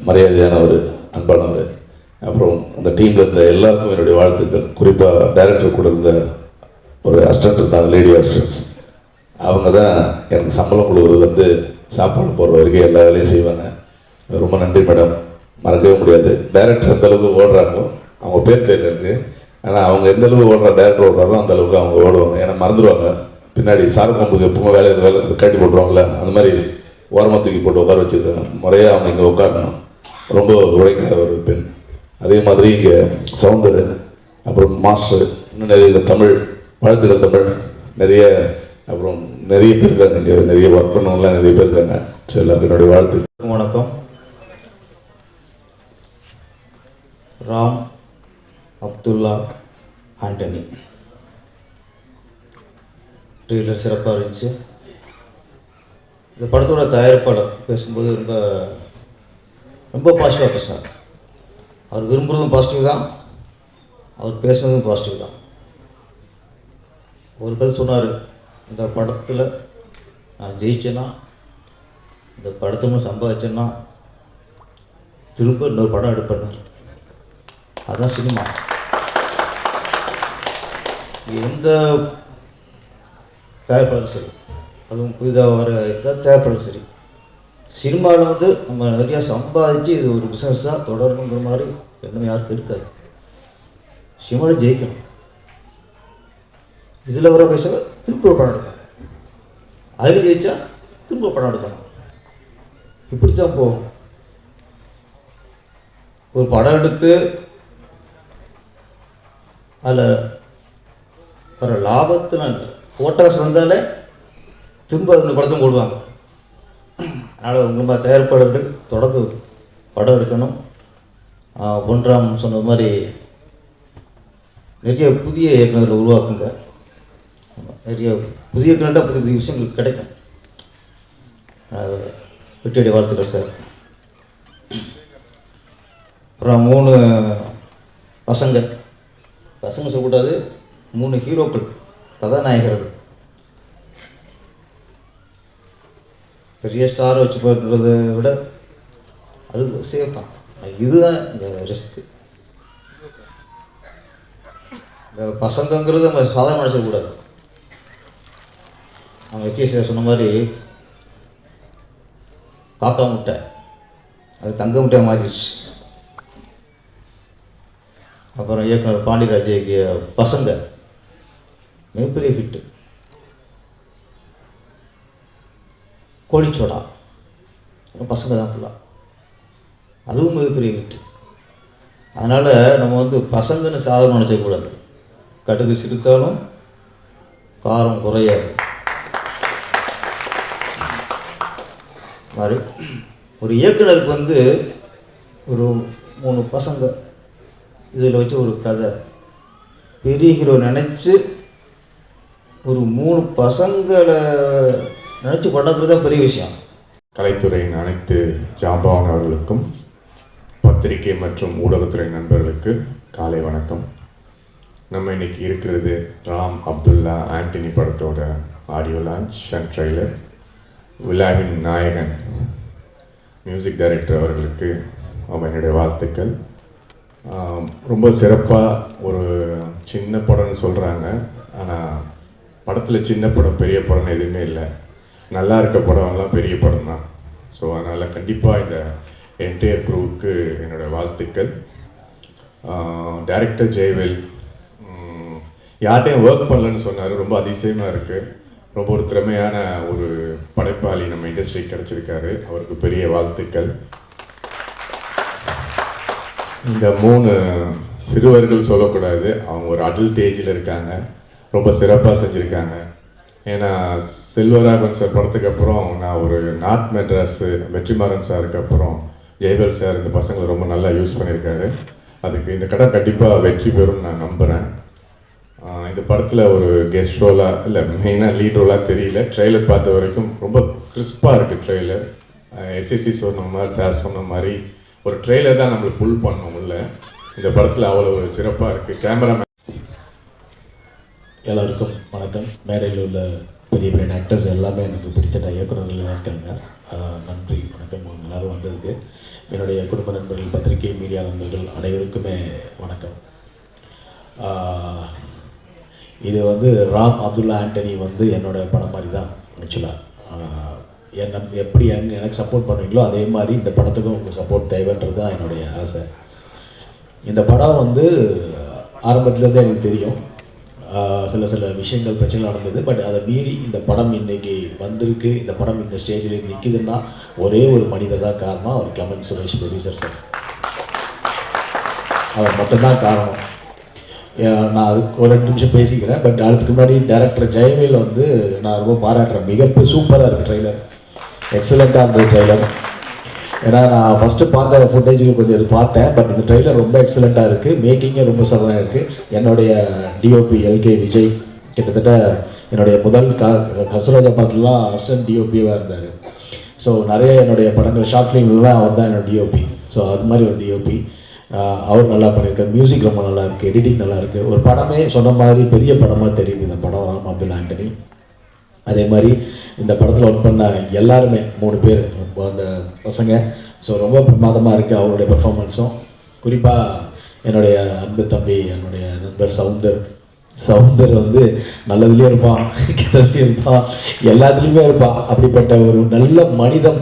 மரியாதையானவர், அன்பானவர். அப்புறம் அந்த டீமில் இருந்த எல்லாருக்கும் என்னுடைய வாழ்த்துக்கள். குறிப்பாக டைரக்டர் கூட இருந்த ஒரு அசிஸ்டன்ட் இருந்தாங்க, லேடி அசிஸ்டன்ட்ஸ். அவங்க தான் எனக்கு சம்பளம் கொடுக்குறதுலேருந்து சாப்பாடு போடுற வரைக்கும் எல்லா வேலையும் செய்வாங்க. ரொம்ப நன்றி மேடம், மறக்கவே முடியாது. டைரக்டர் எந்த அளவுக்கு ஓடுறாங்களோ, அவங்க பேர் தெரியல எனக்கு, ஆனால் அவங்க எந்த அளவுக்கு ஓடுற டைரக்டர் ஓடுறாரோ அந்த அளவுக்கு அவங்க ஓடுவாங்க. ஏன்னா மறந்துடுவாங்க. பின்னாடி சாரப்பம்புக்கு எப்பவுமே வேலை கட்டி போட்டுருவாங்களே, அந்த மாதிரி ஓரமாக தூக்கி போட்டு உட்கார வச்சுருக்காங்க. முறையாக அவங்க இங்கே உட்காரணும். ரொம்ப உழைக்கிற ஒரு பெண். அதே மாதிரி இங்கே சவுந்தர், அப்புறம் மாஸ்டர், இன்னும் நிறைய தமிழ் வாழ்த்துக்கள் தமிழ் நிறைய, அப்புறம் நிறைய பேர் இருக்காங்க இங்கே, நிறைய ஒர்க் பண்ணவங்களாம் நிறைய பேர் இருக்காங்க. ஸோ எல்லாருக்கும் என்னுடைய வாழ்த்துக்கள். வணக்கம். ராம், அப்துல்லா, ஆண்டனி. ட்ரெய்லர் சிறப்பாக இருந்துச்சு. இந்த படத்தோட தயாரிப்பாளர் பேசும்போது ரொம்ப ரொம்ப பாசிட்டிவாக பேசினார். அவர் விரும்புகிறதும் பாசிட்டிவ் தான், அவர் பேசுனதும் பாசிட்டிவ் தான். ஒரு கதை சொன்னார், இந்த படத்தில் நான் ஜெயிச்சேன்னா, இந்த படத்தை சம்பாதிச்சேன்னா திரும்ப இன்னொரு படம் எடுப்பேன்னார். அதுதான் சினிமா. எந்த தயாரிப்பாளரும் சரி, அதுவும் புதிதாக வர எந்த தயாரிப்பாளரும் சரி, சினிமாவில் வந்து நம்ம நிறையா சம்பாதிச்சு இது ஒரு பிஸ்னஸ் தான் தொடரணுங்கிற மாதிரி எண்ணம் யாருக்கும் இருக்காது. சினிமாவில் ஜெயிக்கணும். இதில் வர பேச திரும்ப ஒரு படம் எடுக்கணும், அதில் ஜெயிச்சா திரும்ப படம் எடுக்கணும். இப்படி தான் போகும். ஒரு படம் எடுத்து அதில் வர லாபத்தில் ஃபோட்டோஸ் வந்தாலே திரும்ப அந்த படத்தை போடுவாங்க. அதனால் உங்கள் தயாரிப்பாளர்கள் தொடர்ந்து படம் எடுக்கணும். பொன்ராம் சொன்ன மாதிரி நிறைய புதிய இயக்குநர்களை உருவாக்குங்க. நிறைய புதிய இயக்குனர்கிட்ட புதிய புதிய விஷயங்கள் கிடைக்கும். வெற்றியடைய வாழ்த்துக்கள் சார். அப்புறம் 3 பசங்க பசங்க சொல்லக்கூடாது, 3 ஹீரோக்கள், கதாநாயகர்கள். பெரிய ஸ்டாரை வச்சு போடுறத விட அது சேஃப் தான். இதுதான் இந்த ரிஸ்க்கு. இந்த பசங்கங்கிறது நம்ம சாதாரண நினச்சக்கூடாது. அவங்க எச்எஸ் சொன்ன மாதிரி காக்கா முட்டை அது தங்க முட்டை மாறிடுச்சு. அப்புறம் இயக்குனர் பாண்டியராஜ் இயக்கிய பசங்க மிகப்பெரிய ஹிட்டு. கோழிச்சோடா பசங்க தான் ஃபுல்லாக, அதுவும் மிகப்பெரிய ஹிட்டு. அதனால் நம்ம வந்து பசங்கன்னு சாதாரண நினச்சக்கூடாது. கடுகு சிரித்தாலும் காரம் குறையாது மாதிரி ஒரு இயக்குனருக்கு வந்து ஒரு 3 பசங்க இதில் வச்சு ஒரு கதை பெரிய ஹீரோ நினச்சி ஒரு 3 பசங்களை நினச்சி பண்ணக்கிறது தான் பெரிய விஷயம். கலைத்துறையின் அனைத்து ஜாம்பவான் அவர்களுக்கும் பத்திரிகை மற்றும் ஊடகத்துறை நண்பர்களுக்கு காலை வணக்கம். நம்ம இன்னைக்கு இருக்கிறது ராம் அப்துல்லா ஆண்டனி படத்தோட ஆடியோ லான்ச் அண்ட் ட்ரெய்லர். விழாவின் நாயகன் மியூசிக் டைரக்டர் அவர்களுக்கு என்னுடைய வாழ்த்துக்கள். ரொம்ப சிறப்பாக ஒரு சின்ன படம்னு சொல்கிறாங்க, ஆனால் படத்தில் சின்ன படம் பெரிய படம் எதுவுமே இல்லை. நல்லா இருக்க படம்லாம் பெரிய படம் தான். ஸோ அதனால் கண்டிப்பாக இந்த என்டையர் குரூவுக்கு என்னோடய வாழ்த்துக்கள். டைரக்டர் ஜெயவேல் யார்கிட்டையும் ஒர்க் பண்ணலன்னு சொன்னார். ரொம்ப அதிசயமாக இருக்குது. ரொம்ப ஒரு திறமையான ஒரு படைப்பாளி நம்ம இண்டஸ்ட்ரிக்கு கிடச்சிருக்காரு. அவருக்கு பெரிய வாழ்த்துக்கள். இந்த 3 சிறுவர்கள் சொல்லக்கூடாது, அவங்க ஒரு அடல்ட் ஏஜில் இருக்காங்க. ரொம்ப சிறப்பாக செஞ்சுருக்காங்க. ஏன்னா செல்வராகவன் சார் படத்துக்கு அப்புறம் நான் ஒரு நார்த் மெட்ராஸ் வெற்றிமாறன் சாருக்கு அப்புறம் ஜெயவேல் சார் இந்த பசங்களை ரொம்ப நல்லா யூஸ் பண்ணியிருக்காரு. அதுக்கு இந்த கடன் கண்டிப்பாக வெற்றி பெறும்னு நான் நம்புகிறேன். இந்த படத்தில் ஒரு கெஸ்ட் ரோலாக இல்லை மெயினாக லீட் ரோலாக தெரியல. ட்ரெய்லர் பார்த்த வரைக்கும் ரொம்ப கிறிஸ்பாக இருக்குது ட்ரெய்லர். எஸ்எஸ்சி சொன்ன மாதிரி சார் சொன்ன மாதிரி ஒரு ட்ரெய்லர் தான் நம்மளுக்கு புல் பண்ணோம் உள்ள. இந்த படத்தில் அவ்வளோ சிறப்பாக இருக்குது. கேமராமேன் எல்லாருக்கும் வணக்கம். மேடையில் உள்ள பெரிய பெரிய ஆக்டர்ஸ் எல்லாமே எனக்கு பிடிச்ச இயக்குநர்கள் இருக்காங்க. நன்றி, வணக்கம் எல்லோரும் வந்ததுக்கு. என்னுடைய குடும்ப நண்பர்கள், பத்திரிகை மீடியா நண்பர்கள் அனைவருக்குமே வணக்கம். இது வந்து ராம் அப்துல்லா ஆண்டனி வந்து என்னோடய படம் மாதிரி தான். ஆக்சுவலாக என்ன எப்படி எனக்கு சப்போர்ட் பண்ணுவீங்களோ அதே மாதிரி இந்த படத்துக்கும் உங்கள் சப்போர்ட் தேவைன்றது தான் என்னுடைய ஆசை. இந்த படம் வந்து ஆரம்பத்துலேருந்தே எனக்கு தெரியும் சில விஷயங்கள் பிரச்சனை நடந்தது. பட் அதை மீறி இந்த படம் இன்றைக்கி வந்திருக்கு. இந்த படம் இந்த ஸ்டேஜில் நிற்கிதுன்னா ஒரே ஒரு மனிதர் தான் காரணம். அவர் கிளமன் சுரேஷ் ப்ரொடியூசர் சார். அவர் மட்டும்தான் காரணம். நான் அதுக்கு ஒரு 2 நிமிஷம் பேசிக்கிறேன். பட் அதுக்கு முன்னாடி டைரக்டர் ஜெயவேல் வந்து நான் ரொம்ப பாராட்டுறேன். மிக சூப்பராக இருக்குது ட்ரெய்லர். எக்ஸலண்ட்டாக இருந்தது ட்ரெய்லர். ஏன்னா நான் ஃபஸ்ட்டு பார்த்த ஃபுட்டேஜுக்கு கொஞ்சம் பார்த்தேன். பட் இந்த ட்ரெய்லர் ரொம்ப எக்ஸலண்ட்டாக இருக்குது. மேக்கிங்கே ரொம்ப சூப்பராக இருக்குது. என்னுடைய டிஓபி எல்கே விஜய் கிட்டத்தட்ட என்னுடைய முதல் கசுராஜா படத்துலலாம் அசிஸ்டன்ட் டிஓபியாக இருந்தார். ஸோ நிறைய என்னுடைய படங்கள் ஷார்ட் ஃபிலிம்லாம் அவர் தான் என்னோட டிஓபி. ஸோ அது மாதிரி ஒரு டிஓபி அவர் நல்லா பண்ணியிருக்கார். மியூசிக் ரொம்ப நல்லா இருக்குது, எடிட்டிங் நல்லா இருக்குது. ஒரு படமே சொன்ன மாதிரி பெரிய படமாக தெரியுது இந்த படம் ராம் அப்துல்லா ஆண்டனி. அதே மாதிரி இந்த படத்தில் ஒர்க் பண்ண எல்லாருமே 3 பேர் அந்த பசங்க. ஸோ ரொம்ப பிரமாதமாக இருக்குது அவருடைய பெர்ஃபார்மன்ஸும். குறிப்பாக என்னுடைய அன்பு தம்பி, என்னுடைய நண்பர் சவுந்தர் வந்து நல்லதுலேயும் இருப்பான், கெட்டதுலேயும் இருப்பான், எல்லாத்துலேயுமே இருப்பான். அப்படிப்பட்ட ஒரு நல்ல மனிதம்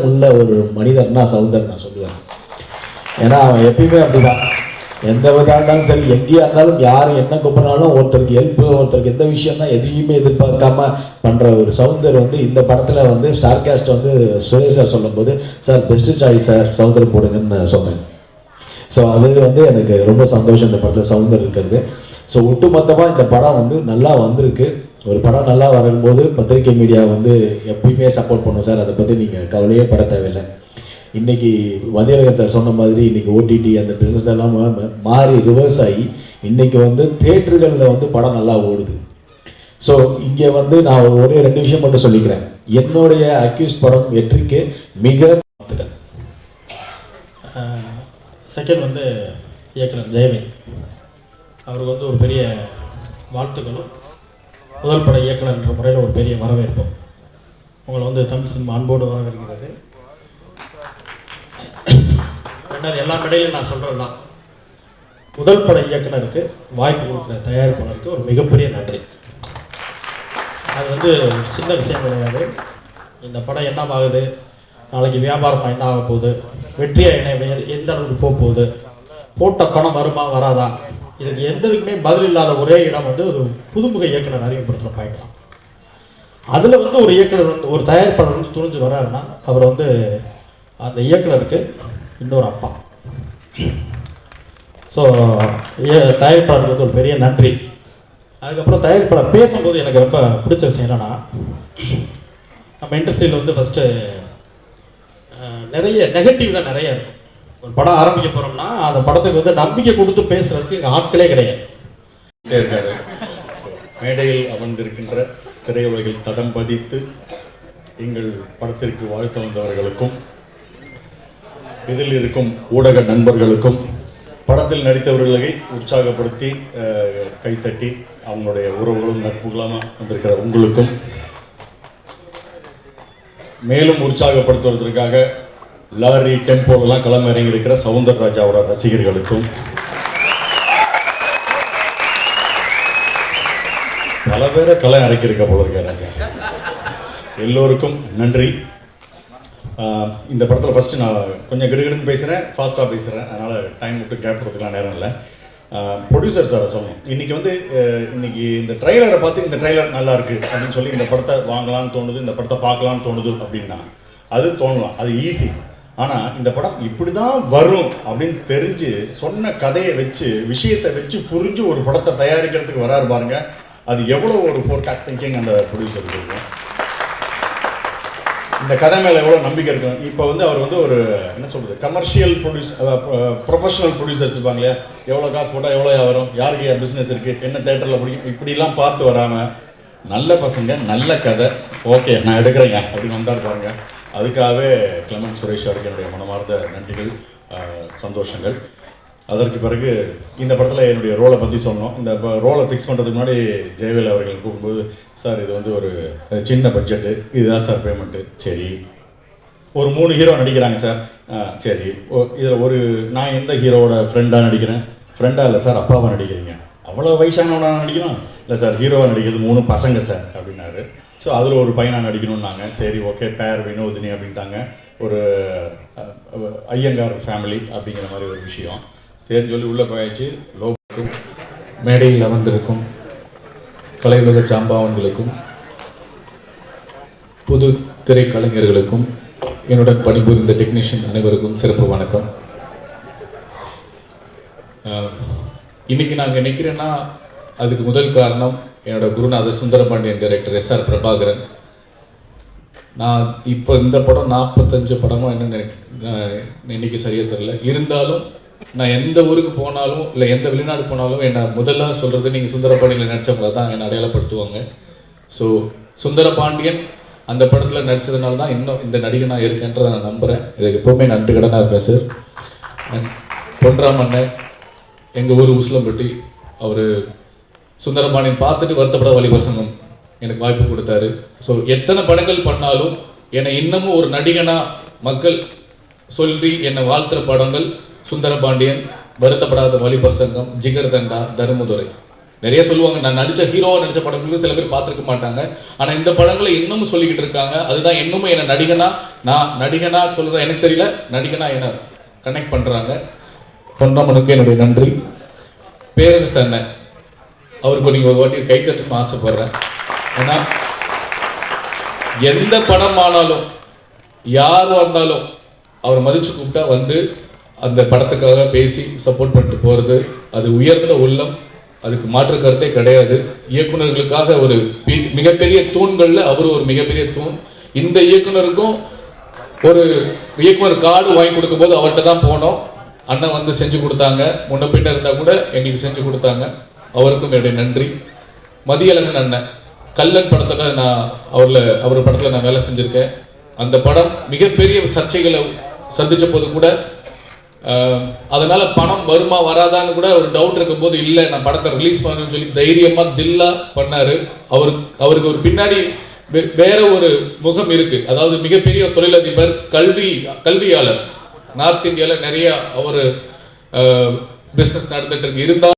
உள்ள ஒரு மனிதர்னா சவுந்தர் நான் சொல்லுவேன். ஏன்னா அவன் எப்பயுமே அப்படிதான். எந்த விதமாக இருந்தாலும் சரி, எங்கேயா இருந்தாலும் யார் என்ன கூப்பிட்றாலும் ஒருத்தருக்கு ஹெல்ப்பு, ஒருத்தருக்கு எந்த விஷயம்னா எதையுமே எதிர்பார்க்காம பண்ணுற ஒரு சவுந்தர் வந்து இந்த படத்தில் வந்து ஸ்டார் கேஸ்ட் வந்து சுரேஷ் சார் சொல்லும்போது, sir best choice sir Soundar போடுங்கன்னு சொன்னேன். ஸோ அது வந்து எனக்கு ரொம்ப சந்தோஷம் இந்த படத்தில் சவுந்தர் இருக்கிறது. ஸோ ஒட்டுமொத்தமாக இந்த படம் வந்து நல்லா வந்திருக்கு. ஒரு படம் நல்லா வரும்போது பத்திரிகை மீடியா வந்து எப்பயுமே சப்போர்ட் பண்ணும் சார். அதை பற்றி நீங்கள் கவலையே பட தேவையில்லை. இன்றைக்கி வந்தியரகன் சார் சொன்ன மாதிரி இன்றைக்கி ஓடிடி அந்த பிஸ்னஸ் எல்லாம் மாறி ரிவர்ஸ் ஆகி இன்றைக்கி வந்து தியேட்டர்களில் வந்து படம் நல்லா ஓடுது. ஸோ இங்கே வந்து நான் ஒரே 2 விஷயம் மட்டும் சொல்லிக்கிறேன். என்னுடைய அக்யூஸ் படம் வெற்றிக்கு மிக செகண்ட் வந்து இயக்குனர் ஜெயவேல். அவருக்கு வந்து ஒரு பெரிய வாழ்த்துக்களும் முதல் பட இயக்குனர் என்ற முறையில் ஒரு பெரிய வரவேற்பும். உங்களை வந்து தமிழ் சினிமா அன்போடு வரவேற்கிறது. ரெண்டாவது எல்லா மேடையிலும் நான் சொல்கிறது தான், முதல் பட இயக்குனருக்கு வாய்ப்பு கொடுக்குற தயாரிப்பாளருக்கு ஒரு மிகப்பெரிய நன்றி. அது வந்து சின்ன விஷயம் கிடையாது. இந்த படம் என்ன ஆகுது, நாளைக்கு வியாபாரமாக என்ன ஆக போகுது, வெற்றியாக என்ன எந்த அளவுக்கு போக போகுது, போட்ட பணம் வருமா வராதா, இதுக்கு எந்ததுக்குமே பதில் இல்லாத ஒரே இடம் வந்து ஒரு புதுமுக இயக்குனர் அறிமுகப்படுத்துகிற பாயிண்ட் தான். அதில் வந்து ஒரு இயக்குனர் வந்து ஒரு தயாரிப்பாளர் வந்து துணிஞ்சு வர்றாருன்னா அவர் வந்து அந்த இயக்குனருக்கு இன்னொரு அப்பா. ஸோ தயாரிப்பாளருக்கு வந்து ஒரு பெரிய நன்றி. அதுக்கப்புறம் தயாரிப்பாளர் பேசும்போது எனக்கு ரொம்ப பிடிச்ச விஷயம் என்னென்னா, நம்ம இண்டஸ்ட்ரியில் வந்து ஃபஸ்ட்டு நிறைய நெகட்டிவ் தான் நிறைய இருக்கும். ஒரு படம் ஆரம்பிக்க போகிறோம்னா அந்த படத்துக்கு வந்து நம்பிக்கை கொடுத்து பேசுகிறதுக்கு எங்கள் ஆட்களே கிடையாது. இருக்காரு. மேடையில் அமர்ந்திருக்கின்ற திரையுலகில் தடம் பதித்து எங்கள் படத்திற்கு வாழ்த்து வந்தவர்களுக்கும், இதில் இருக்கும் ஊடக நண்பர்களுக்கும், படத்தில் நடித்தவர்களை உற்சாகப்படுத்தி கைத்தட்டி அவங்களுடைய உறவுகளும் நட்புகளாக வந்திருக்கிற உங்களுக்கும், மேலும் உற்சாகப்படுத்துவதற்காக லாரி டெம்போலெல்லாம் களம் இறங்கி இருக்கிற சவுந்தரராஜாவோட ரசிகர்களுக்கும், பல பேரை களம் இறக்கியிருக்க போல இருக்க ராஜா, எல்லோருக்கும் நன்றி. இந்த படத்தில் ஃபஸ்ட்டு நான் கொஞ்சம் கிடுகிடுன்னு பேசுகிறேன், ஃபாஸ்ட்டாக பேசுகிறேன், அதனால் டைம் விட்டு கேப் கொடுத்துக்கலாம் நேரம் இல்லை. ப்ரொடியூசர் சாரை சொல்லணும். இன்றைக்கி வந்து இன்றைக்கி இந்த ட்ரெய்லரை பார்த்து இந்த ட்ரெய்லர் நல்லா இருக்குது அப்படின்னு சொல்லி இந்த படத்தை வாங்கலான்னு தோணுது, இந்த படத்தை பார்க்கலான்னு தோணுது அப்படின்னா அது தோணலாம், அது ஈஸி. ஆனால் இந்த படம் இப்படி தான் வரும் அப்படின்னு தெரிஞ்சு சொன்ன கதையை வச்சு விஷயத்தை வச்சு புரிஞ்சு ஒரு படத்தை தயாரிக்கிறதுக்கு வராரு பாருங்க, அது எவ்வளோ ஒரு ஃபோர்காஸ்ட் திங்கிங் அந்த ப்ரொடியூசருக்கு இருக்கும். இந்த கதை மேலே எவ்வளோ நம்பிக்கை இருக்கும். இப்போ வந்து அவர் வந்து ஒரு என்ன சொல்கிறது, கமர்ஷியல் ப்ரொஃபஷனல் ப்ரொடியூசர்ஸ் இருப்பாங்க இல்லையா, எவ்வளோ காசு போட்டால் எவ்வளோ வரும், யாருக்கு பிஸ்னஸ் இருக்குது, என்ன தேட்டரில் பிடிக்கும், இப்படிலாம் பார்த்து வராமல் நல்ல பசங்க நல்ல கதை, ஓகே நான் எடுக்கிறேங்க அப்படின்னு வந்தார் பாருங்க. அதுக்காகவே கிளமன் சுரேஷ் அவருக்கு என்னுடைய மனமார்ந்த நன்றிகள், சந்தோஷங்கள். அதற்கு பிறகு இந்த படத்தில் என்னுடைய ரோலை பற்றி சொன்னோம். இந்த ரோலை ஃபிக்ஸ் பண்ணுறதுக்கு முன்னாடி ஜெயவேல் அவர்கள் கூப்பிடும்போது, சார் இது வந்து ஒரு சின்ன பட்ஜெட்டு, இதுதான் சார் பேமெண்ட்டு. சரி, ஒரு 3 ஹீரோ நடிக்கிறாங்க சார். சரி, இதில் ஒரு நான் எந்த ஹீரோவோட ஃப்ரெண்டாக நடிக்கிறேன்? ஃப்ரெண்டாக இல்லை சார், அப்பாவாக நடிக்கிறீங்க. அவ்வளோ வயசானவனா நடிக்கணும்? இல்லை சார், ஹீரோவாக நடிக்கிறது 3 பசங்க சார் அப்படின்னாரு. ஸோ அதில் ஒரு பையனாக நடிக்கணும்னாங்க. சரி ஓகே, பேர் வினோதினி அப்படின்ட்டாங்க. ஒரு ஐயங்கார் ஃபேமிலி அப்படிங்கிற மாதிரி ஒரு விஷயம் சரின்னு சொல்லி உள்ளே போயாச்சு. லோக்கும் மேடையில் அமர்ந்திருக்கும் கலையுலக சாம்பாவன்களுக்கும் புது திரைக்கலைஞர்களுக்கும் என்னுடன் பணிபுரிந்த டெக்னீஷியன் அனைவருக்கும் சிறப்பு வணக்கம். இன்றைக்கி நாங்கள் நிற்கிறேன்னா அதுக்கு முதல் காரணம் என்னோடய குருநாதர் சுந்தரபாண்டியன் டைரக்டர் SR பிரபாகரன். நான் இப்போ இந்த படம் 45 படமோ என்னன்னு இன்னைக்கு சரியாக தெரியல. இருந்தாலும் நான் எந்த ஊருக்கு போனாலும் இல்லை எந்த வெளிநாடு போனாலும் என்னை முதல்ல சொல்கிறது நீங்கள் சுந்தரபாண்டியனில் நடித்தவங்கள தான் என்னை அடையாளப்படுத்துவாங்க. ஸோ சுந்தரபாண்டியன் அந்த படத்தில் நடித்ததுனால தான் இன்னும் இந்த நடிகனாக இருக்கேன்றதை நான் நம்புகிறேன். இதுக்கு எப்போவுமே நன்றி கடனாக இருப்பேன் சார். பொன்ராமண்ணன் எங்கள் ஊர் உசிலம்பட்டி, அவர் சுந்தரபாண்டியன் பார்த்துட்டு வருத்தப்பட வாலிபர் சங்கம் எனக்கு வாய்ப்பு கொடுத்தாரு. ஸோ எத்தனை படங்கள் பண்ணாலும் என்னை இன்னமும் ஒரு நடிகனாக மக்கள் சொல்லி என்னை வாழ்த்துற படங்கள் சுந்தரபாண்டியன், வருத்தப்படாத வாலிபர் சங்கம், ஜிகர் தண்டா, தர்மதுரை. நிறைய சொல்லுவாங்க, நான் நடித்த ஹீரோவாக நடித்த படங்களுக்கு சில பேர் பார்த்துருக்க மாட்டாங்க. ஆனால் இந்த படங்களை இன்னமும் சொல்லிக்கிட்டு இருக்காங்க. அதுதான் இன்னமும் என்னை நான் நடிகனாக சொல்கிறேன், எனக்கு தெரியல, நடிகனாக என்னை கனெக்ட் பண்ணுறாங்க. பொன்ராமனுக்கு என்னுடைய நன்றி. பேரரசு அண்ணன், அவருக்கு நீங்கள் ஒரு வாட்டி கைத்தட்டுன்னு ஆசைப்படுறேன். ஏன்னா எந்த படம் ஆனாலும் யார் வந்தாலும் அவர் மதித்து கூப்பிட்டா வந்து அந்த படத்துக்காக பேசி சப்போர்ட் பண்ணிட்டு போகிறது அது உயர்ந்த உள்ளம், அதுக்கு மாற்று கருத்தே கிடையாது. இயக்குநர்களுக்காக ஒரு மிகப்பெரிய தூண்களில் அவர் ஒரு மிகப்பெரிய தூண். இந்த இயக்குனருக்கும் ஒரு இயக்குனர் கார்டு வாங்கி கொடுக்கும்போது அவர்கிட்ட தான் போனோம். அண்ணன் வந்து செஞ்சு கொடுத்தாங்க, முன்ன பின்ன இருந்தால் கூட எங்களுக்கு செஞ்சு கொடுத்தாங்க. அவருக்கும் என்னுடைய நன்றி. மதியழகன் அண்ணன், கல்லன் படத்தில் நான் அவர் படத்தில் நான் வேலை செஞ்சுருக்கேன். அந்த படம் மிகப்பெரிய சர்ச்சைகளை சந்தித்த போது கூட அதனால் பணம் வருமா வராதான்னு கூட ஒரு டவுட் இருக்கும்போது இல்லை நான் படத்தை ரிலீஸ் பண்ணணும்னு சொல்லி தைரியமாக தில்லா பண்ணார். அவருக்கு ஒரு பின்னாடி வேற ஒரு முகம் இருக்குது. அதாவது மிகப்பெரிய தொழிலதிபர், கல்வியாளர், நார்த் இந்தியாவில் நிறைய அவர் பிஸ்னஸ் நடந்துட்டு இருக்கு. இருந்தால்